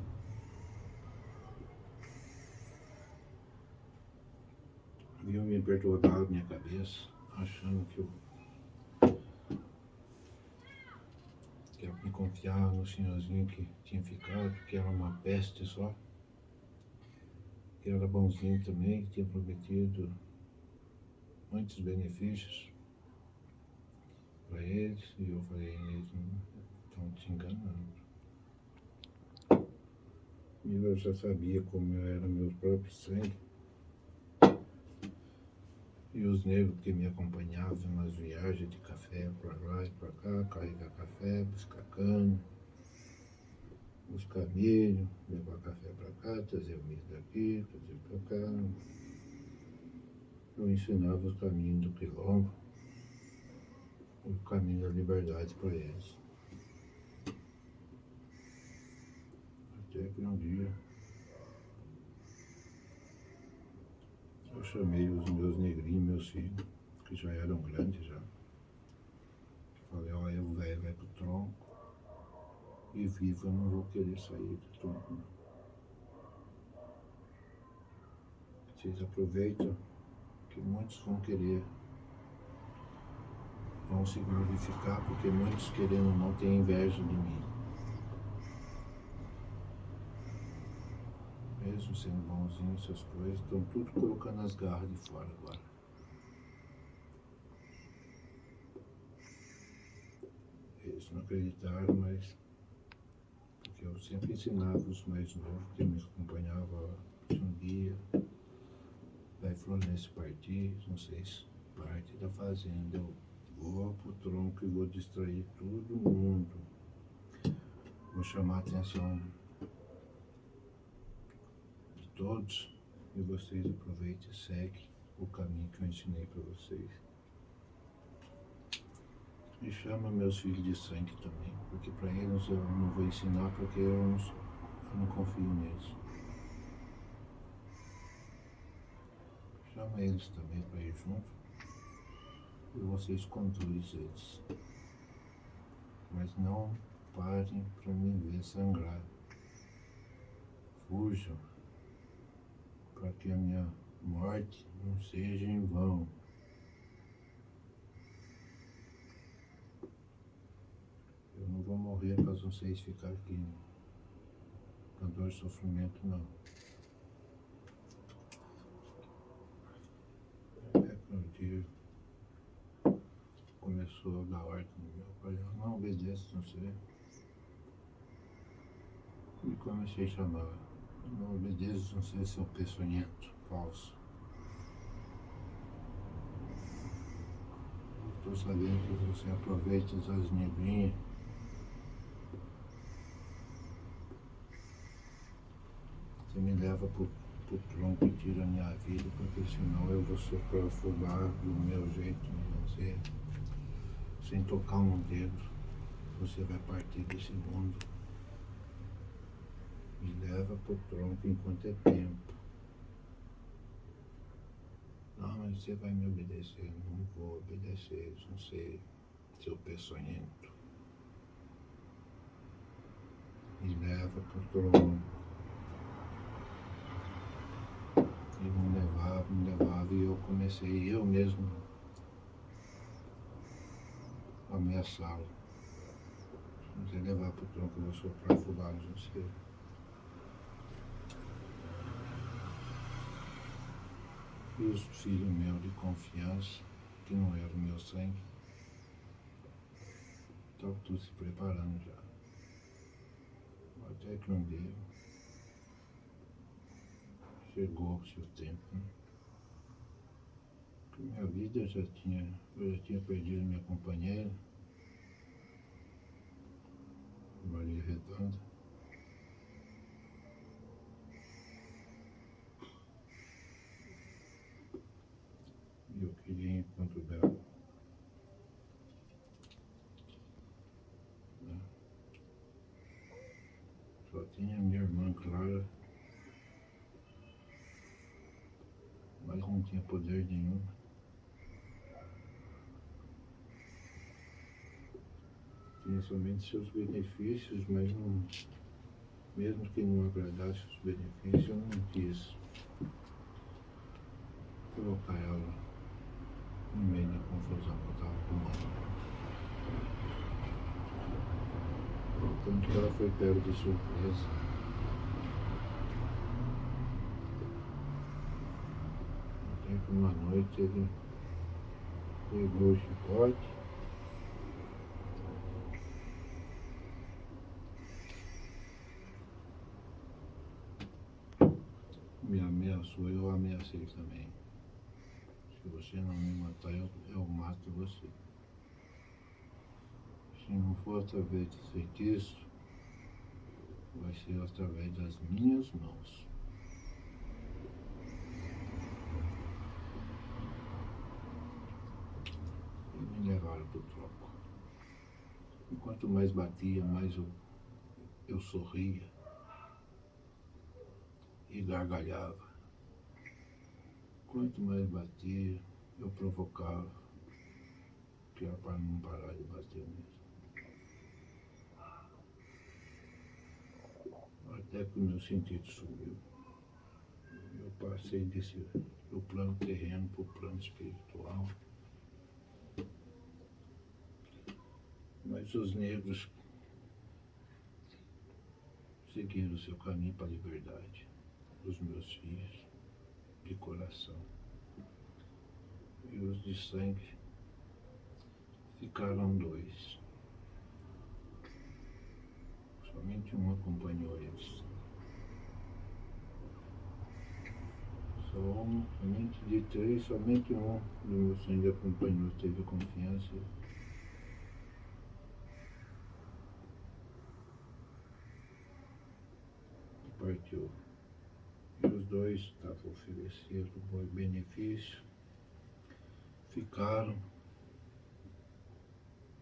vinham me perturbar a minha cabeça, achando que eu me confiava no senhorzinho que tinha ficado, que era uma peste só, que era bonzinho também, que tinha prometido muitos benefícios para eles, e eu falei, eles estão te enganando. E eu já sabia como eu era meu próprio sangue. E os negros que me acompanhavam nas viagens de café para lá e para cá, carregar café, buscar cana, buscar milho, levar café para cá, trazer o milho daqui, trazer para cá. Eu ensinava os caminhos do quilombo, o caminho da liberdade para eles. Até que um dia eu chamei os meus negrinhos, meus filhos, que já eram grandes já. Falei, olha, o velho vai pro tronco e vivo eu não vou querer sair do tronco, não. Vocês aproveitam que muitos vão se glorificar, porque muitos querendo ou não têm inveja de mim. Mesmo sendo bonzinho, essas coisas, estão tudo colocando as garras de fora agora. Eles não acreditaram, mas porque eu sempre ensinava os mais novos, que me acompanhava um dia, vai Florêncio partir, não sei se parte da fazenda, eu vou pro tronco e vou distrair todo mundo. Vou chamar a atenção de todos e vocês aproveitem e seguem o caminho que eu ensinei para vocês. E chama meus filhos de sangue também, porque para eles eu não vou ensinar porque eu não confio neles. Chama eles também para ir junto e vocês conduzem eles. Mas não parem para me ver sangrar. Fujam para que a minha morte não seja em vão. Eu não vou morrer para vocês ficarem aqui com dor e sofrimento, não. Até que um dia começou a dar ordem no meu pai, eu não obedeço a você. E comecei a chamar, não obedeço a você, seu peçonhento, falso. Estou sabendo que você aproveita as nebrinhas. Você me leva pro tronco e tira a minha vida, porque senão eu vou sofrer afogado do meu jeito de fazer. Sem tocar um dedo, você vai partir desse mundo. Me leva pro tronco enquanto é tempo. Não, mas você vai me obedecer. Não vou obedecer, não sei, seu peçonhento. Me leva pro tronco. E me levava e eu comecei eu mesmo a ameaçá-lo. Se você levar pro tronco, eu vou soprar fubá em você. E os filhos meus de confiança, que não eram meu sangue, estavam todos se preparando já. Até que um dia chegou o seu tempo, né? Minha vida eu já tinha perdido minha companheira, Maria Redonda. E eu queria ir encontro dela. Né? Só tinha minha irmã Clara, mas não tinha poder nenhum. Tinha somente seus benefícios, mas não, mesmo que não agradasse os benefícios, eu não quis colocar ela no meio da confusão que eu estava arrumando. Tanto que ela foi pega de surpresa. Até que uma noite ele pegou o chicote me ameaçou, eu ameacei também. Se você não me matar, eu mato você. Se não for através de feitiço, vai ser através das minhas mãos. E me levaram pro tronco. E quanto mais batia, mais eu sorria e gargalhava. Quanto mais batia, eu provocava, que era para não parar de bater mesmo. Até que o meu sentido sumiu. Eu passei do plano terreno para o plano espiritual. Mas os negros seguiram o seu caminho para a liberdade, os meus filhos de coração. E os de sangue ficaram dois. Somente um acompanhou eles. Somente de três, somente um do meu sangue acompanhou, teve confiança. E partiu. E os dois estavam oferecendo bom benefício. Ficaram.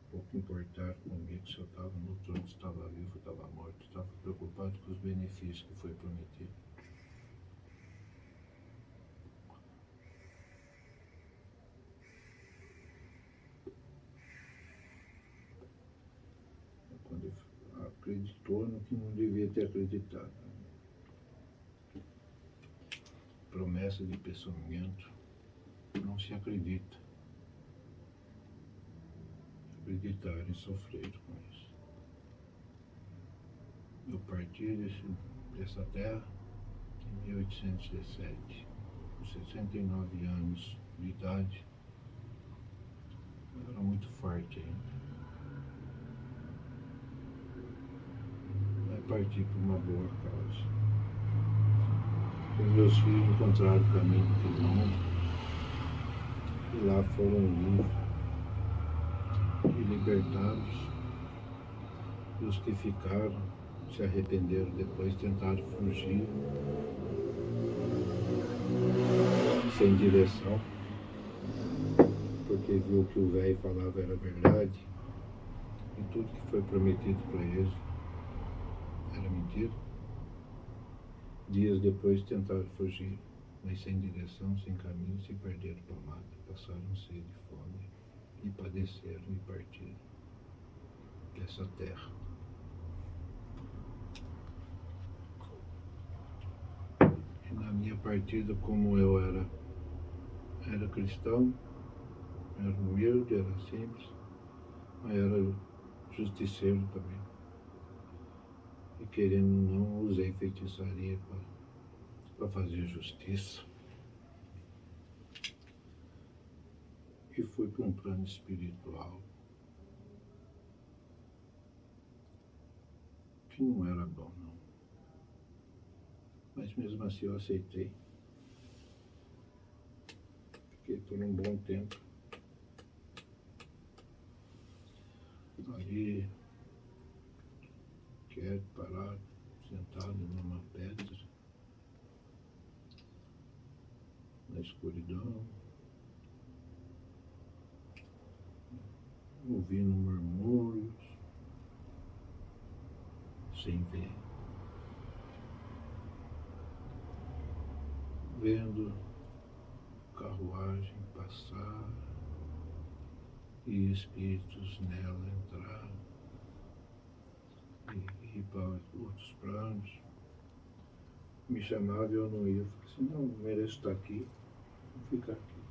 Pouco importaram comigo se eu estava no trono, se estava vivo, estava morto. Estava preocupado com os benefícios que foi prometido. Quando acreditou no que não devia ter acreditado. Promessa de pensamento não se acredita. Acreditar e sofrer com isso. Eu parti dessa terra em 1817, com 69 anos de idade. Eu era muito forte ainda. Vai partir por uma boa causa. Os meus filhos encontraram o caminho que não, e lá foram livres e libertados. E os que ficaram se arrependeram depois, tentaram fugir sem direção, porque viu que o velho falava era verdade e tudo que foi prometido para eles era mentira. Dias depois tentaram fugir, mas sem direção, sem caminho, se perderam para a mata, passaram sede e fome e padeceram e partiram dessa terra. E na minha partida, como eu era cristão, era humilde, era simples, mas era justiceiro também. E querendo não, usei feitiçaria para fazer justiça. E fui para um plano espiritual que não era bom, não. Mas mesmo assim eu aceitei. Fiquei por um bom tempo ali, quieto, parado, sentado numa pedra, na escuridão, ouvindo murmúrios, sem ver, vendo carruagem passar e espíritos nela entrar e ir para outros planos. Me chamava e eu não ia. Eu falei assim, não mereço estar aqui, vou ficar aqui.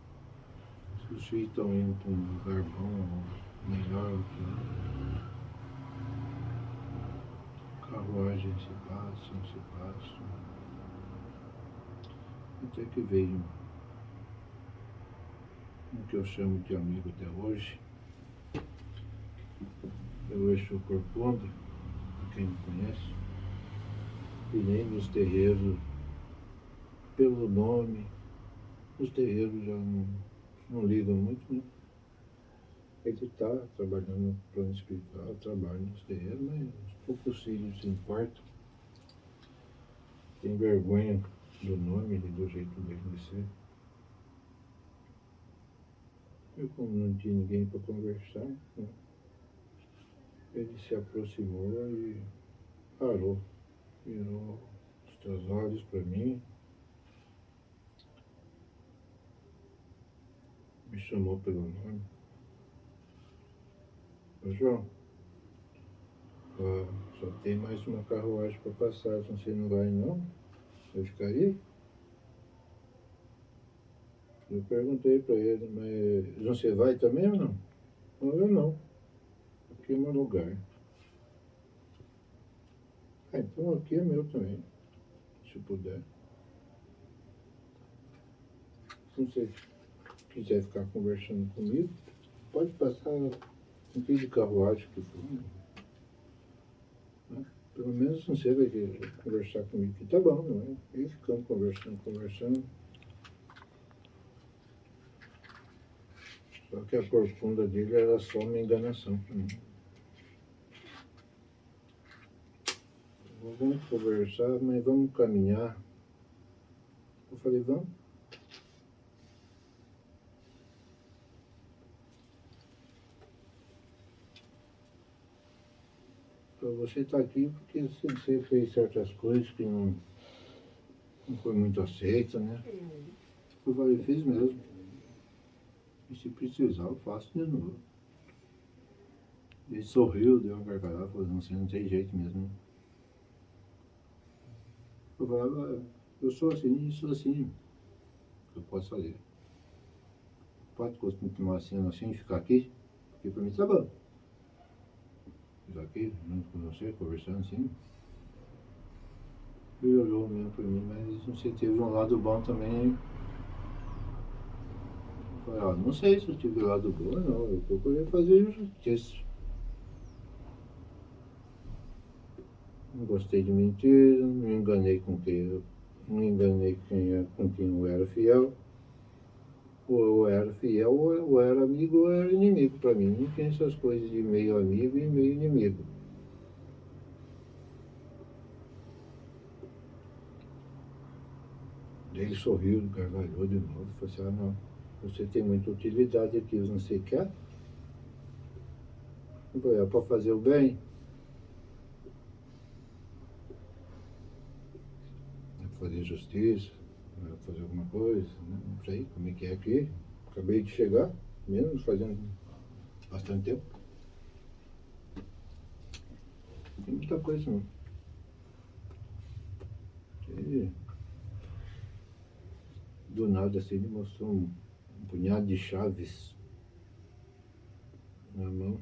Se os filhos estão indo para um lugar bom, melhor do que carruagens se passam. Até que veio um que eu chamo de amigo até hoje, é o Exu Corcunda, para quem não conhece, e nem nos terreiros, pelo nome, os terreiros já não ligam muito, né? Ele está trabalhando no plano espiritual, trabalha nos terreiros, mas poucos filhos se importam. Tem vergonha do nome e do jeito dele de ser. Eu, como não tinha ninguém para conversar, né, ele se aproximou e parou, virou os teus olhos para mim, me chamou pelo nome. Ô João, só tem mais uma carruagem para passar, você não vai não? Eu ficaria? Eu perguntei para ele, mas você vai também ou não? Eu não. Aqui é meu lugar. Então aqui é meu também, se puder. Se você quiser ficar conversando comigo, pode passar um filho de carruagem que for. Né? Pelo menos você vai querer conversar comigo, que tá bom, não é? E ficamos conversando. Só que a corcunda dele era só uma enganação para mim. Vamos conversar, mas vamos caminhar. Eu falei, vamos. Para você estar aqui porque você fez certas coisas que não foi muito aceita, né? Eu falei, fiz mesmo. E se precisar, eu faço de novo. Ele sorriu, deu uma gargalhada, falou, não, você não tem jeito mesmo. Eu falava, eu sou assim, eu posso fazer. Pode continuar assim, ficar aqui? Porque pra mim tá bom. Ficar aqui, junto com você, conversando assim. Ele olhou mesmo pra mim, mas você teve um lado bom também. Eu falei, não sei se eu tive um lado bom ou não, eu procurei fazer justiça. Não gostei de mentira, me enganei com quem com quem eu era fiel. Ou eu era fiel, ou eu era amigo, ou eu era inimigo. Para mim, não tem essas coisas de meio amigo e meio inimigo. Ele sorriu, gargalhou de novo, falou assim, não, você tem muita utilidade aqui, não sei o que é. Eu falei, é para fazer o bem. É para fazer justiça, é para fazer alguma coisa, né? Não sei como é que é aqui. Acabei de chegar, mesmo fazendo bastante tempo. Não tem muita coisa não. E, do nada assim ele mostrou um punhado de chaves na mão.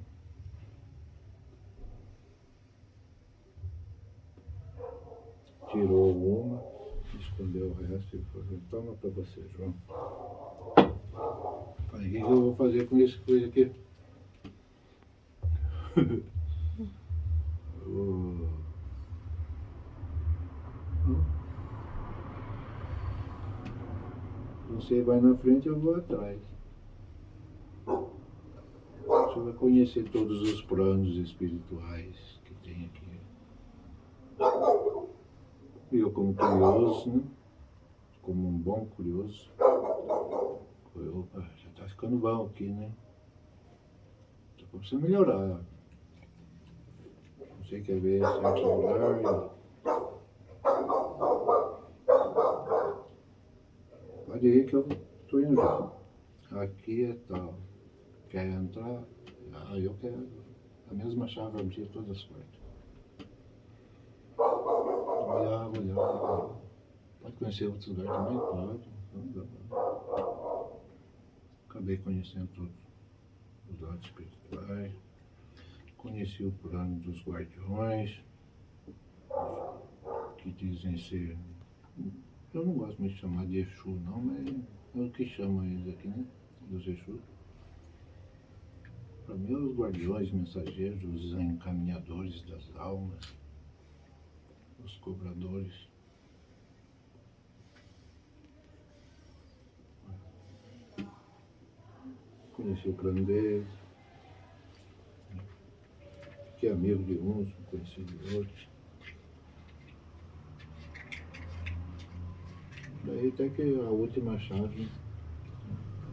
Tirou uma, escondeu o resto e falou, toma pra você, João. Falei, o que eu vou fazer com isso coisa aqui? Você vai na frente, eu vou atrás. Você vai conhecer todos os planos espirituais que tem aqui. E eu como curioso, né? Como um bom curioso. Opa, já tá ficando bom aqui, né? Só precisa melhorar. Você quer ver certo lugar? Pode ir que eu tô indo já. Aqui é tal. Quer entrar? Eu quero. A mesma chave abrir todas as portas. Olhar. Pode conhecer outros lugares também? Pode. Acabei conhecendo todos os lados espirituais. Conheci o plano dos guardiões, que dizem ser. Eu não gosto muito de chamar de Exu, não, mas é o que chamam eles aqui, né? Dos Exu. Para mim, os guardiões, mensageiros, os encaminhadores das almas, os cobradores. Conheci o plano deles, fiquei amigo de uns, conheci de outros. Daí até que a última chave,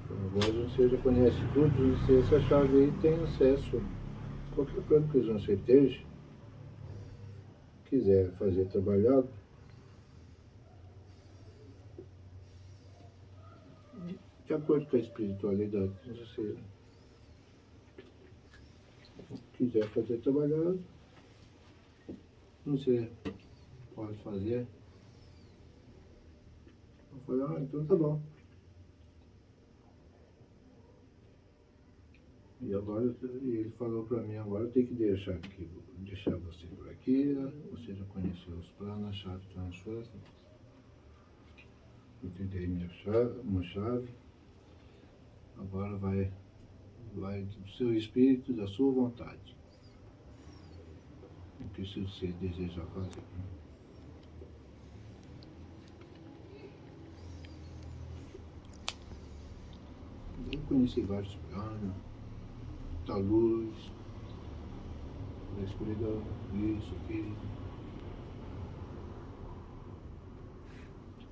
agora você já conhece tudo, essa chave aí tem acesso a qualquer plano que você esteja, quiser fazer trabalhado, de acordo com a espiritualidade, se você quiser fazer trabalhado, você pode fazer. Eu falei, então tá bom. E agora ele falou para mim, agora eu tenho que deixar você por aqui, você já conheceu os planos, a chave está nas suas mãos. Eu te dei uma chave, agora vai do seu espírito, da sua vontade. o que você deseja fazer. Eu conheci vários planos, da luz, da escuridão, isso, aquilo.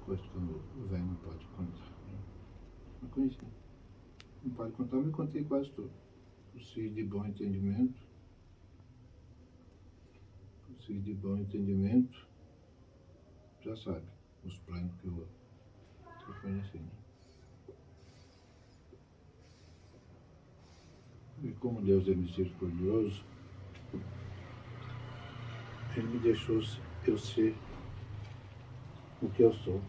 Coisa que o velho não pode contar. Não conheci. Não pode contar, mas contei quase tudo. Os filhos de bom entendimento. Os filhos de bom entendimento já sabem os planos que eu conheci. Né? E como Deus é misericordioso, Ele me deixou eu ser o que eu sou.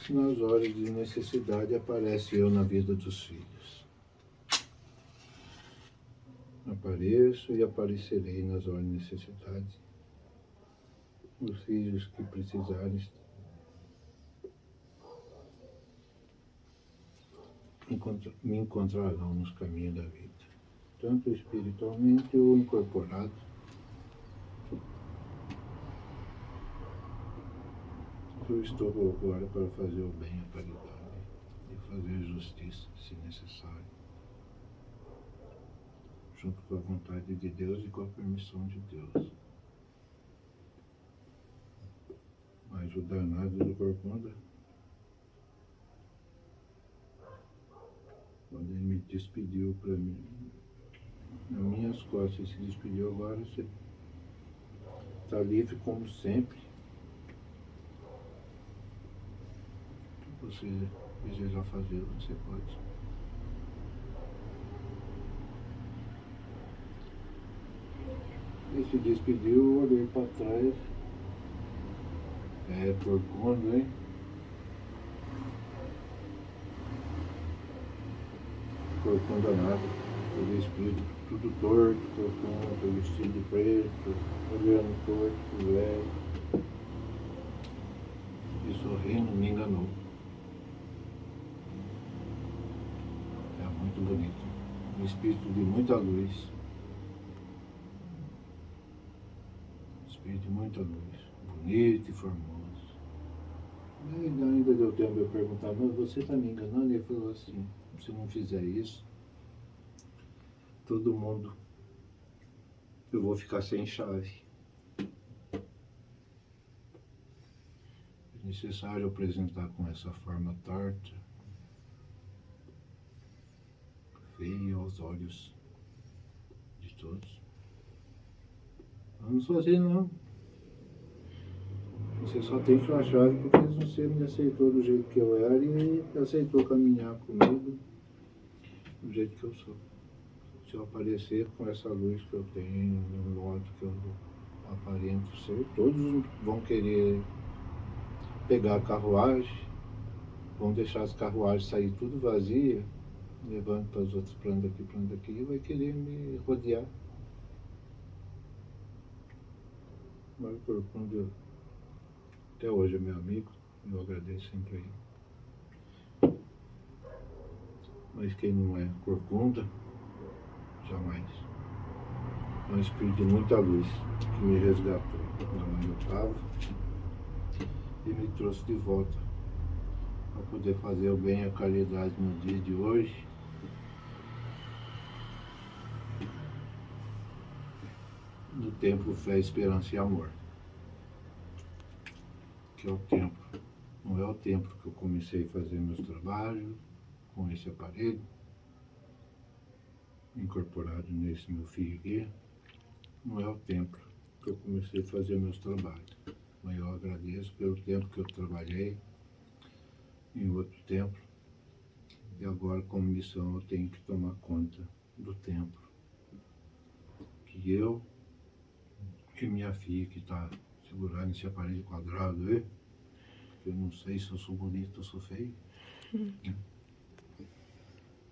Se nas horas de necessidade aparece eu na vida dos filhos. Apareço e aparecerei nas horas de necessidade. Os filhos que precisarem me encontrarão nos caminhos da vida, tanto espiritualmente ou incorporado. Eu estou agora para fazer o bem, a caridade e fazer justiça, se necessário, junto com a vontade de Deus e com a permissão de Deus. Mas o danado do Corcunda, quando ele me despediu para mim, nas minhas costas, se despediu agora, você está livre como sempre. O que você desejar fazer, você pode. Ele se despediu, eu olhei para trás. Corcunda, hein? Corcunda nada, todo espírito, tudo torto, corcunda, vestido de preto, olhando torto pro velho. E sorrindo me enganou. É muito bonito. Um espírito de muita luz. Espírito de muita luz. Bonito e formoso. E ainda deu tempo de eu perguntar, mas você está me enganando? Ele falou assim, se não fizer isso, todo mundo, eu vou ficar sem chave. É necessário apresentar com essa forma torta, feia aos olhos de todos. Eu não sou assim, não. Você só tem sua chave porque você me aceitou do jeito que eu era e aceitou caminhar comigo do jeito que eu sou. Se eu aparecer com essa luz que eu tenho, no modo que eu aparento ser, todos vão querer pegar a carruagem, vão deixar as carruagens sair tudo vazia, levando para os outros planos daqui, e vai querer me rodear. Mas o Corcunda, até hoje é meu amigo, eu agradeço sempre a ele. Mas quem não é Corcunda, jamais. É um espírito de muita luz que me resgatou de onde eu estava e me trouxe de volta para poder fazer o bem e a caridade no dia de hoje. No tempo, fé, esperança e amor. Que é o tempo. Não é o tempo que eu comecei a fazer meus trabalhos com esse aparelho incorporado nesse meu filho aqui. Não é o tempo que eu comecei a fazer meus trabalhos. Mas eu agradeço pelo tempo que eu trabalhei em outro templo. E agora, como missão, eu tenho que tomar conta do templo. Que eu e minha filha, que está segurando esse aparelho quadrado aí, que eu não sei se eu sou bonito ou sou feio.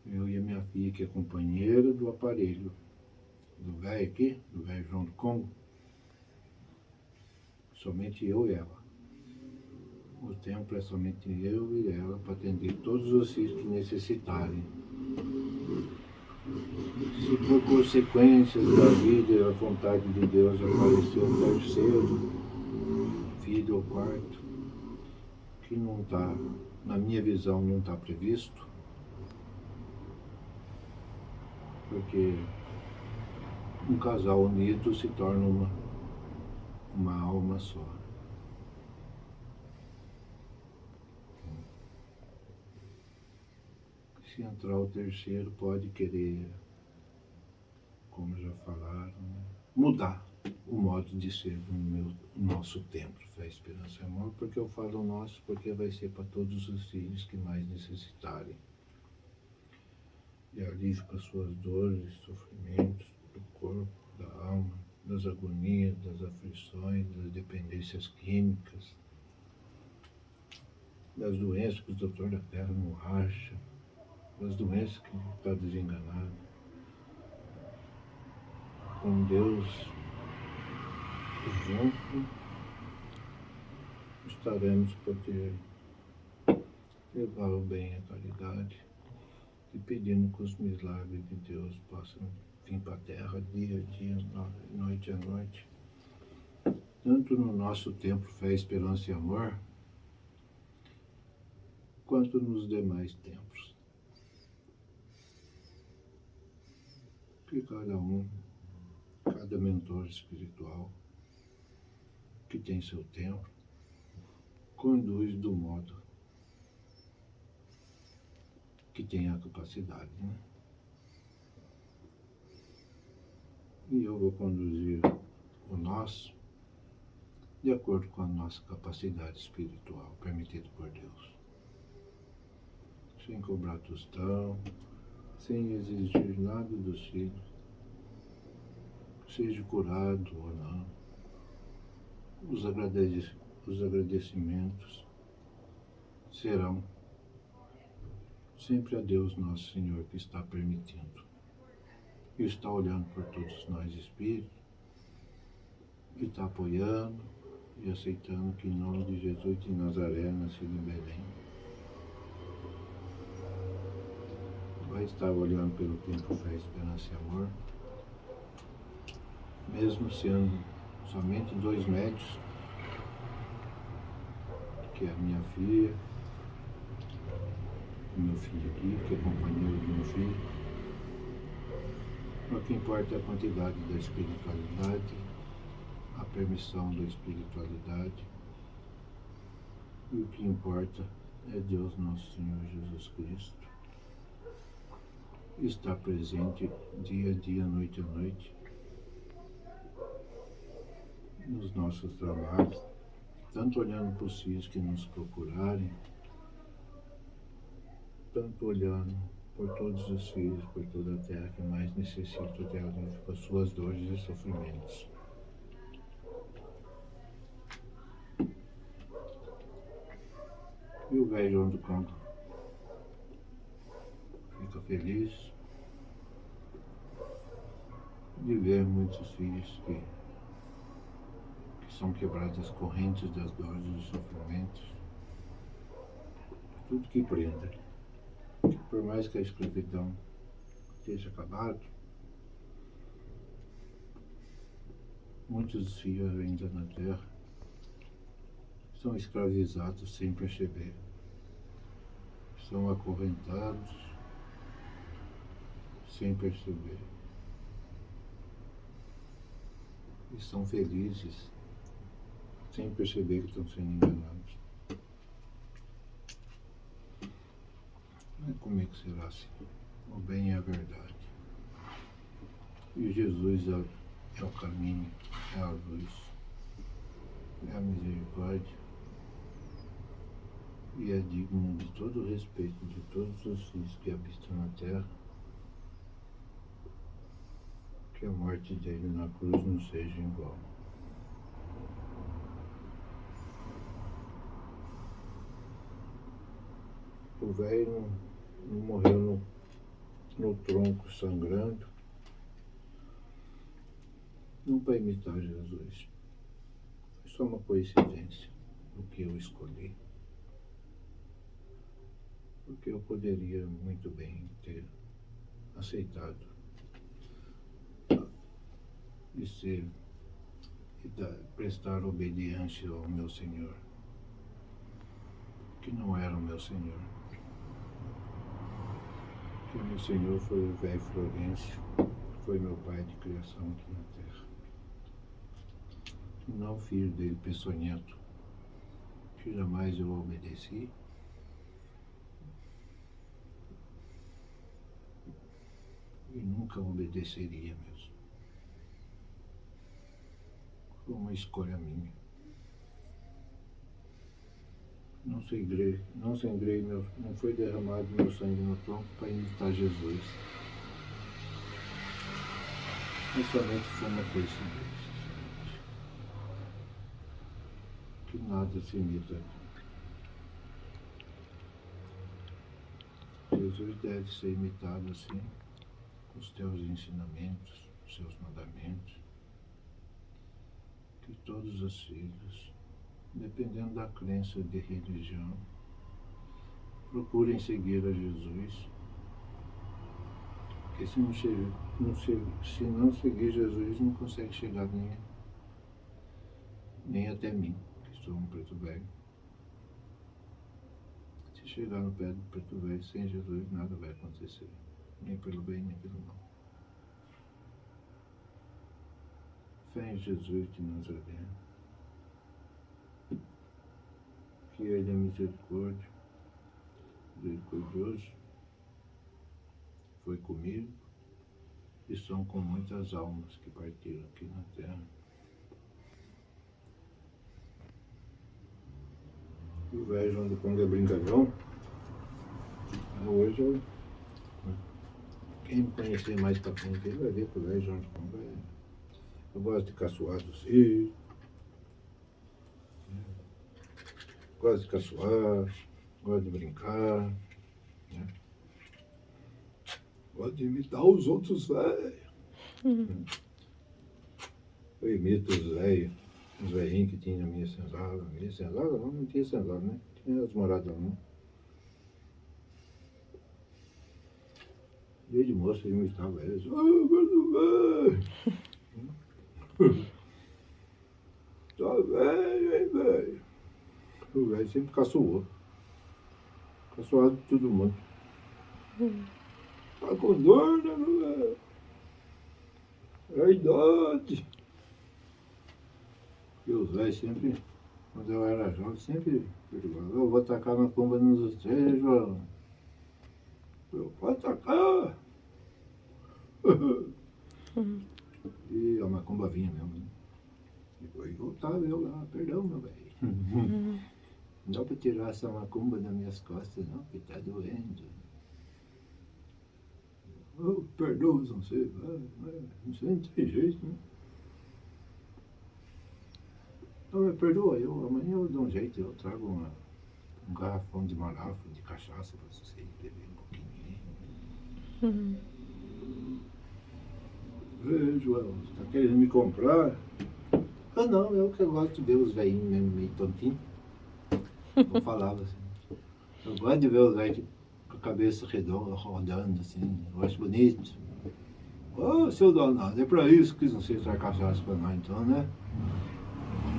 Eu e a minha filha, que é companheira do aparelho do velho aqui, do velho João do Congo, somente eu e ela. O templo é somente eu e ela para atender todos os filhos que necessitarem. Se por consequências da vida e a vontade de Deus aparecer um terceiro filho ou quarto, que não está, na minha visão, não está previsto, porque um casal unido se torna uma alma só. Se entrar o terceiro, pode querer, como já falaram, mudar o modo de ser no nosso templo, Fé, Esperança e Amor, porque eu falo nosso, porque vai ser para todos os filhos que mais necessitarem de alívio para suas dores, sofrimentos do corpo, da alma, das agonias, das aflições, das dependências químicas, das doenças que o doutor da terra não acha, das doenças que está desenganado. Com Deus junto, estaremos por levar o bem e a caridade e pedindo que os milagres de Deus possam vir para a terra dia a dia, noite a noite, tanto no nosso templo Fé, Esperança e Amor, quanto nos demais templos. Que cada mentor espiritual que tem seu templo, conduz do modo que tem a capacidade, né? E eu vou conduzir o nosso de acordo com a nossa capacidade espiritual, permitido por Deus. Sem cobrar tostão, sem exigir nada dos filhos, seja curado ou não. Os agradecimentos serão sempre a Deus nosso Senhor que está permitindo. E está olhando por todos nós espíritos, e está apoiando e aceitando que em nome de Jesus de Nazaré, nascido em Belém, vai estar olhando pelo tempo Fé, Esperança e Amor, mesmo sendo somente 2 médios, que é a minha filha, o meu filho aqui, que é companheiro do meu filho. O que importa é a quantidade da espiritualidade, a permissão da espiritualidade, e o que importa é Deus nosso Senhor Jesus Cristo estar presente dia a dia, noite a noite, nos nossos trabalhos, tanto olhando para os filhos que nos procurarem, tanto olhando por todos os filhos, por toda a terra que mais necessitam de alívio para suas dores e sofrimentos. E o velho João do Campo fica feliz de ver muitos filhos que são quebradas as correntes das dores e dos sofrimentos, tudo que prenda. Por mais que a escravidão esteja acabada, muitos filhos ainda na terra são escravizados sem perceber, são acorrentados sem perceber, e são felizes sem perceber que estão sendo enganados. Mas como é que será assim? O bem é a verdade. E Jesus é o caminho, é a luz, é a misericórdia, e é digno de todo o respeito de todos os filhos que habitam na terra, que a morte dele na cruz não seja em vão. O velho não morreu no tronco sangrando, não para imitar Jesus. Foi só uma coincidência o que eu escolhi. Porque eu poderia muito bem ter aceitado e ser prestar obediência ao meu Senhor, que não era o meu Senhor. Que o meu Senhor foi o velho Florencio, foi meu pai de criação aqui na terra. E não filho dele peçonhento, que jamais eu obedeci. E nunca obedeceria mesmo. Foi uma escolha minha. Não foi derramado meu sangue no tronco para imitar Jesus. Mas somente foi uma coincidência. Que nada se imita. Jesus deve ser imitado assim, com os teus ensinamentos, os seus mandamentos. Que todos os filhos, dependendo da crença de religião, procurem seguir a Jesus. Porque se não seguir Jesus, não consegue chegar nem até mim, que sou um preto velho. Se chegar no pé do preto velho sem Jesus, nada vai acontecer. Nem pelo bem, nem pelo mal. Fé em Jesus de Nazaré. Que Ele é misericordioso, foi comigo e são com muitas almas que partiram aqui na terra. E o velho João do Congo é brincalhão. Hoje, quem me conhecer mais pra frente, vai ver que o velho João do Congo eu gosto de caçoar do circo, gosto de caçoar, gosto de brincar, né? Gosto de imitar os outros velhos. Eu imito os velhos, os velhinhos que tinham a minha senzala. Minha senzala não tinha senzala, né? Tinha as moradas lá, né? Desde moço eu imitava eles. Velho! Tá velho, hein, velho? O velho sempre caçoou. Caçoado de todo mundo. Tá com dor, né, velho? É a idade. E os velhos sempre, quando eu era jovem, sempre perguntavam: eu vou tacar uma pomba nos três, João. Eu vou tacar. E a macumba vinha mesmo, né? Depois voltava eu lá, perdão, meu velho. Não dá pra tirar essa macumba das minhas costas, não, porque tá doendo. Oh, perdoa, não sei, não sei, não tem jeito, né? Não, perdoa, amanhã eu dou um jeito, eu trago um garrafão de marafa, de cachaça pra você beber um pouquinho. Ei, João, você tá querendo me comprar? Ah, não, eu que gosto de ver os velhinhos mesmo, meio tontinhos. Eu falava assim. Eu gosto de ver os velhos com a cabeça redonda, rodando assim. Eu acho bonito. Ô, seu danado, é pra isso que não sei se traz cachaça pra nós então, né?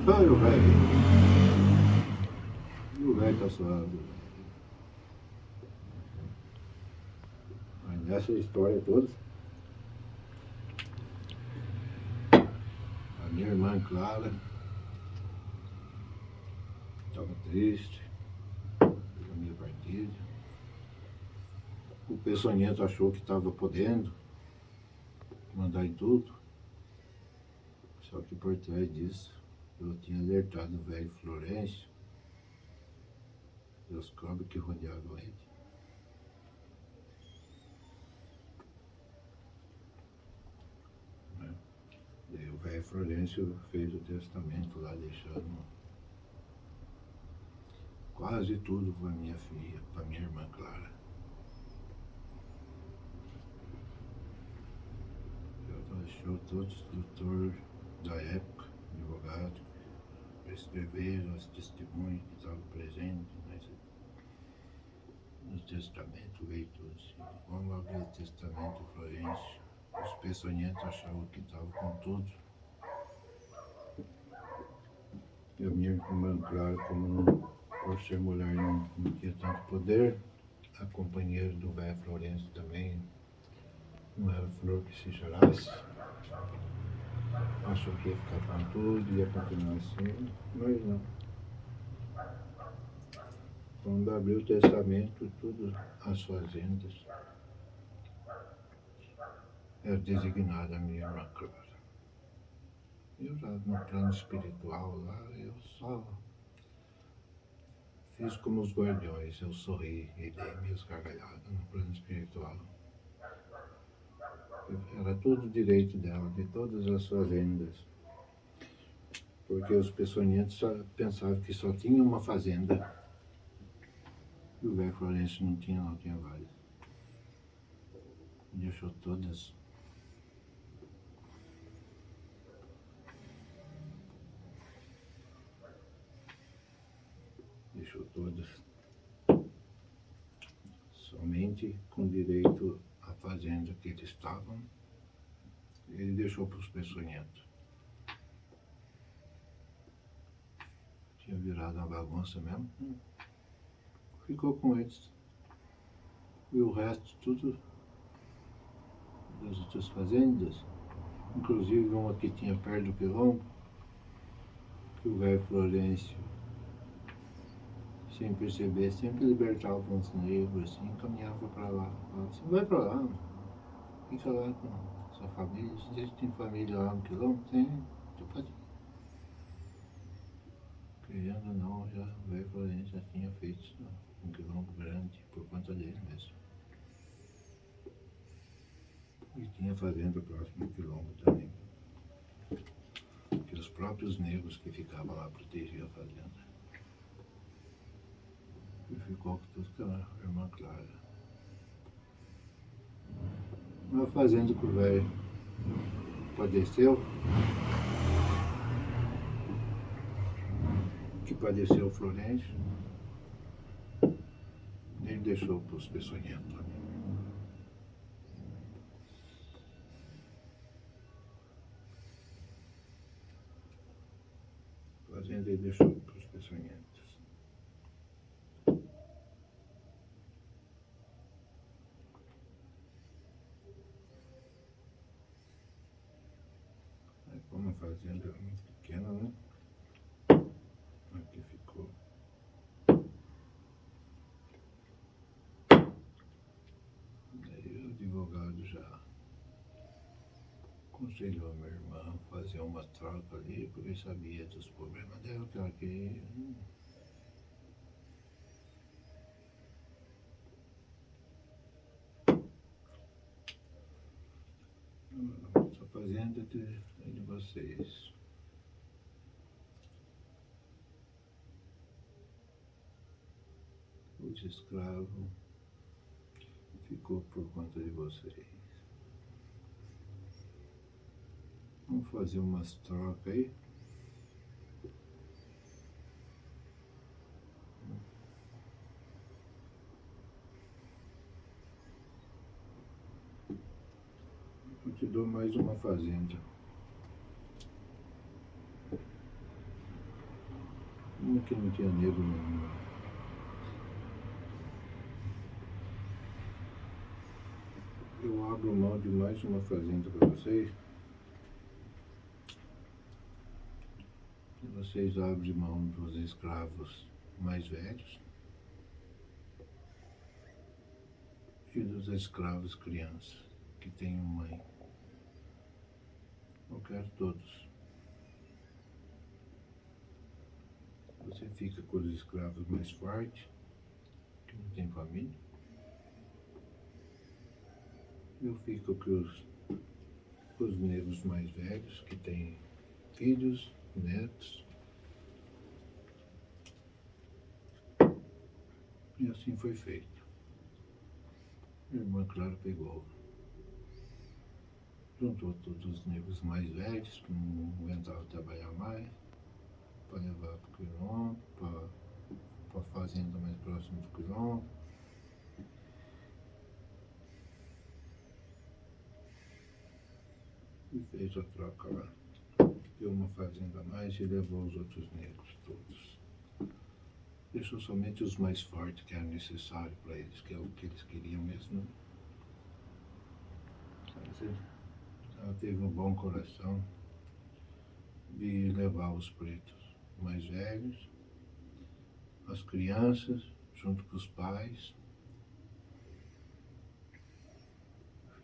Ai, o velho. E o velho tá suave. Mas nessa história toda, a minha irmã Clara estava triste pela minha partida. O peçonhento achou que estava podendo mandar em tudo. Só que por trás disso, eu tinha alertado o velho Florencio e os cobras que rodeavam ele. Daí o velho Florencio fez o testamento lá, deixando quase tudo para minha filha, para minha irmã Clara. Achou todos os doutores da época, advogados, para escrever os testemunhos que estavam presentes no testamento veio tudo assim. Quando abri o testamento Florencio, os peçonhentos achavam que estavam com tudo. E a minha irmã, claro, como não, por ser mulher não tinha tanto poder, a companheira do velho Florencio também não era flor que se chorasse. Achou que ia ficar com tudo, ia continuar assim, mas não. Quando abriu o testamento, tudo as fazendas era designada a minha irmã Clara. Eu já no plano espiritual lá, eu só fiz como os guardiões, eu sorri e dei minhas gargalhadas no plano espiritual. Era tudo direito dela, de todas as fazendas. Porque os peçonhentos pensavam que só tinha uma fazenda. E o velho Florencio não, tinha várias. Deixou todas. Deixou todas. Somente com direito à fazenda que eles estavam, ele deixou para os peçonhentos. Tinha virado uma bagunça mesmo. Ficou com eles. E o resto tudo das outras fazendas, inclusive uma que tinha perto do quilombo, que o velho Florencio, sem perceber, sempre libertava uns negros, assim, caminhava para lá. Falava assim, vai para lá, fica lá com sua família, se tem família lá no quilombo, tem, você pode ir. Querendo ou não, já, o velho Florencio já tinha feito um quilombo grande por conta dele mesmo. E tinha fazenda próximo do quilombo também. Que os próprios negros que ficavam lá protegiam a fazenda. E ficou com tudo com a irmã Clara. Uma fazenda que o velho padeceu o Florencio, ele deixou para os peçonhentos. A fazenda ele deixou para os peçonhentos. Aí, como a fazenda era muito pequena, né? Aqui ficou. Daí o advogado já aconselhou a minha irmã a fazer uma troca ali, porque ele sabia dos problemas dela, que ela queria. Essa fazenda é de vocês. Os escravos ficou por conta de vocês. Vamos fazer umas trocas aí. Eu te dou mais uma fazenda. Uma que não tinha negro nenhum. Eu abro mão de mais uma fazenda para vocês. E vocês abrem mão dos escravos mais velhos e dos escravos crianças que têm mãe. Eu quero todos. Você fica com os escravos mais fortes, que não tem família. Eu fico com os negros mais velhos, que têm filhos, netos. E assim foi feito. Minha irmã Clara pegou, juntou todos os negros mais velhos, que não aguentavam trabalhar mais, para levar para o quilombo, para a fazenda mais próxima do quilombo. e fez a troca lá. Deu uma fazenda a mais e levou os outros negros todos. Deixou somente os mais fortes, que era necessário para eles, que é o que eles queriam mesmo. Mas ela teve um bom coração de levar os pretos mais velhos, as crianças, junto com os pais.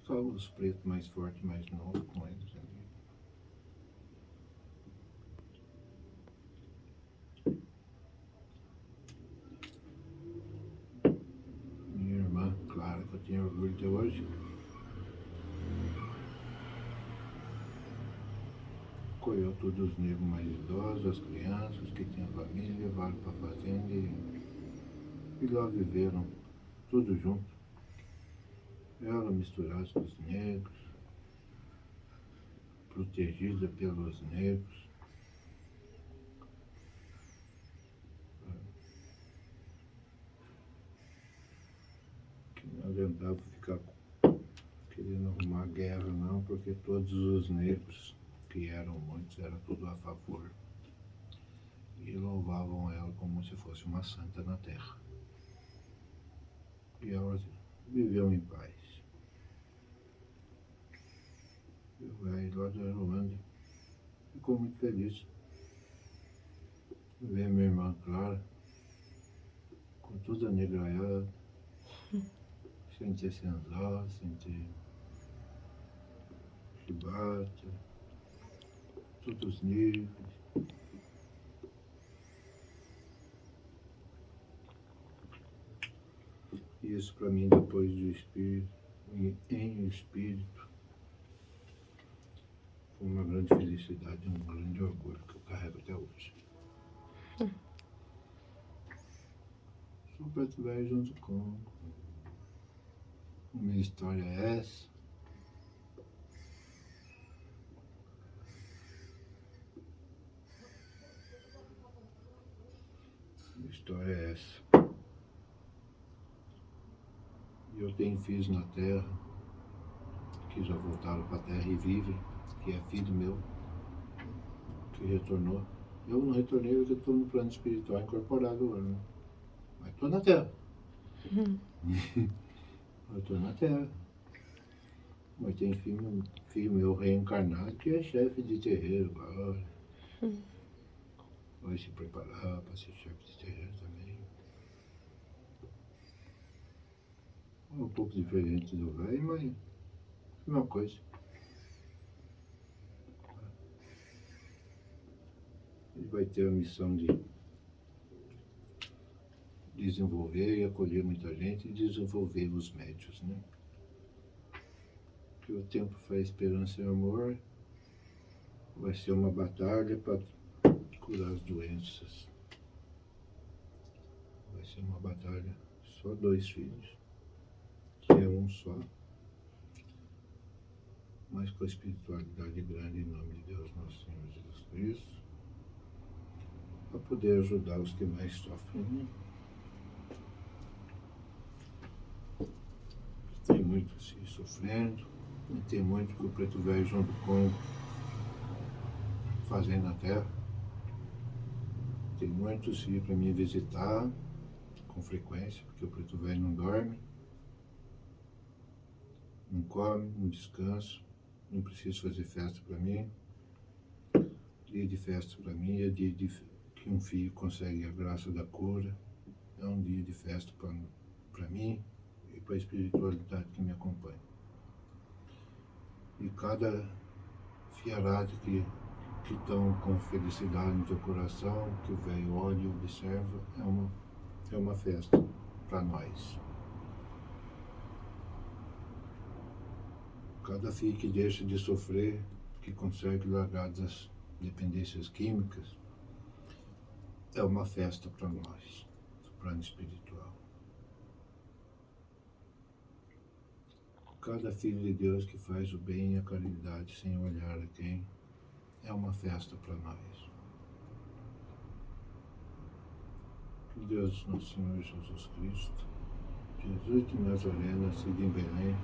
Só os pretos mais fortes, mais novos com eles ali. Minha irmã, Clara, que eu tinha orgulho até hoje, colheu todos os negros mais idosos, as crianças que tinham família, levaram para a fazenda e lá viveram tudo junto. Ela misturada com os negros, protegida pelos negros. Que não adiantava ficar querendo arrumar guerra não, porque todos os negros, que eram muitos, eram tudo a favor. E louvavam ela como se fosse uma santa na terra. E ela viveu em paz. E o velho lá da Ruanda ficou muito feliz. Ver minha irmã Clara com toda negraiada, sem ter senzala, sem ter chibata, todos negros. E isso para mim, depois do espírito, em espírito, foi uma grande felicidade, um grande orgulho que eu carrego até hoje. Sou preto velho junto com. A minha história é essa. A história é essa. E eu tenho filhos na terra, que já voltaram para a terra e vivem, que é filho meu, que retornou. Eu não retornei porque eu estou no plano espiritual incorporado agora, né? Mas estou na terra. Eu estou na terra. Mas tem filho meu reencarnado que é chefe de terreiro agora. Vai se preparar para ser chefe de terreiro também. É um pouco diferente do velho, mas é a mesma coisa. Ele vai ter a missão de desenvolver e acolher muita gente e desenvolver os médios, né? Que o tempo faz esperança e amor, vai ser uma batalha para curar as doenças. Vai ser uma batalha, só 2 filhos, que é um só, mas com a espiritualidade grande em nome de Deus, nosso Senhor Jesus Cristo, para poder ajudar os que mais sofrem, né? Tem muito se sofrendo, e tem muito que o preto velho junto com fazendo na terra. Tem muitos que para mim visitar com frequência, porque o preto velho não dorme, não come, não descansa, não preciso fazer festa para mim. Dia de festa para mim é dia que um filho consegue a graça da cura. É um dia de festa para mim e para a espiritualidade que me acompanha. E cada fiarada que estão com felicidade no teu coração, que o velho olha e observa, é uma festa para nós. Cada filho que deixa de sofrer, que consegue largar das dependências químicas, é uma festa para nós, do plano espiritual. Cada filho de Deus que faz o bem e a caridade sem olhar a quem, é uma festa para nós. Que Deus, nosso Senhor Jesus Cristo, Jesus de Nazaré, nascido em Belém,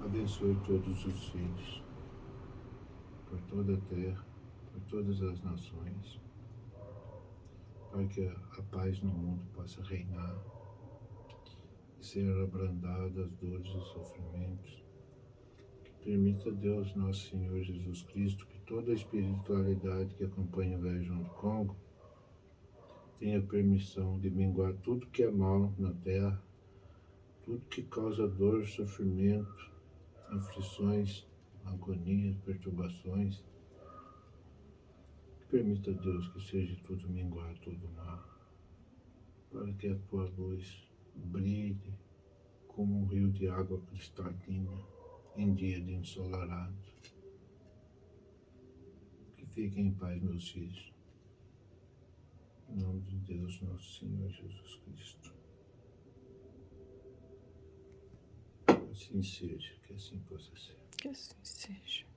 abençoe todos os filhos por toda a terra, por todas as nações, para que a paz no mundo possa reinar e ser abrandada as dores e sofrimentos. Permita, Deus, nosso Senhor Jesus Cristo, que toda a espiritualidade que acompanha o Velho João do Congo tenha permissão de minguar tudo que é mal na terra, tudo que causa dor, sofrimento, aflições, agonias, perturbações. Permita, Deus, que seja tudo minguar, tudo mal, para que a tua luz brilhe como um rio de água cristalina em dia de ensolarado. Que fiquem em paz, meus filhos. Em nome de Deus, nosso Senhor Jesus Cristo. Assim seja, que assim possa ser.
Que assim seja.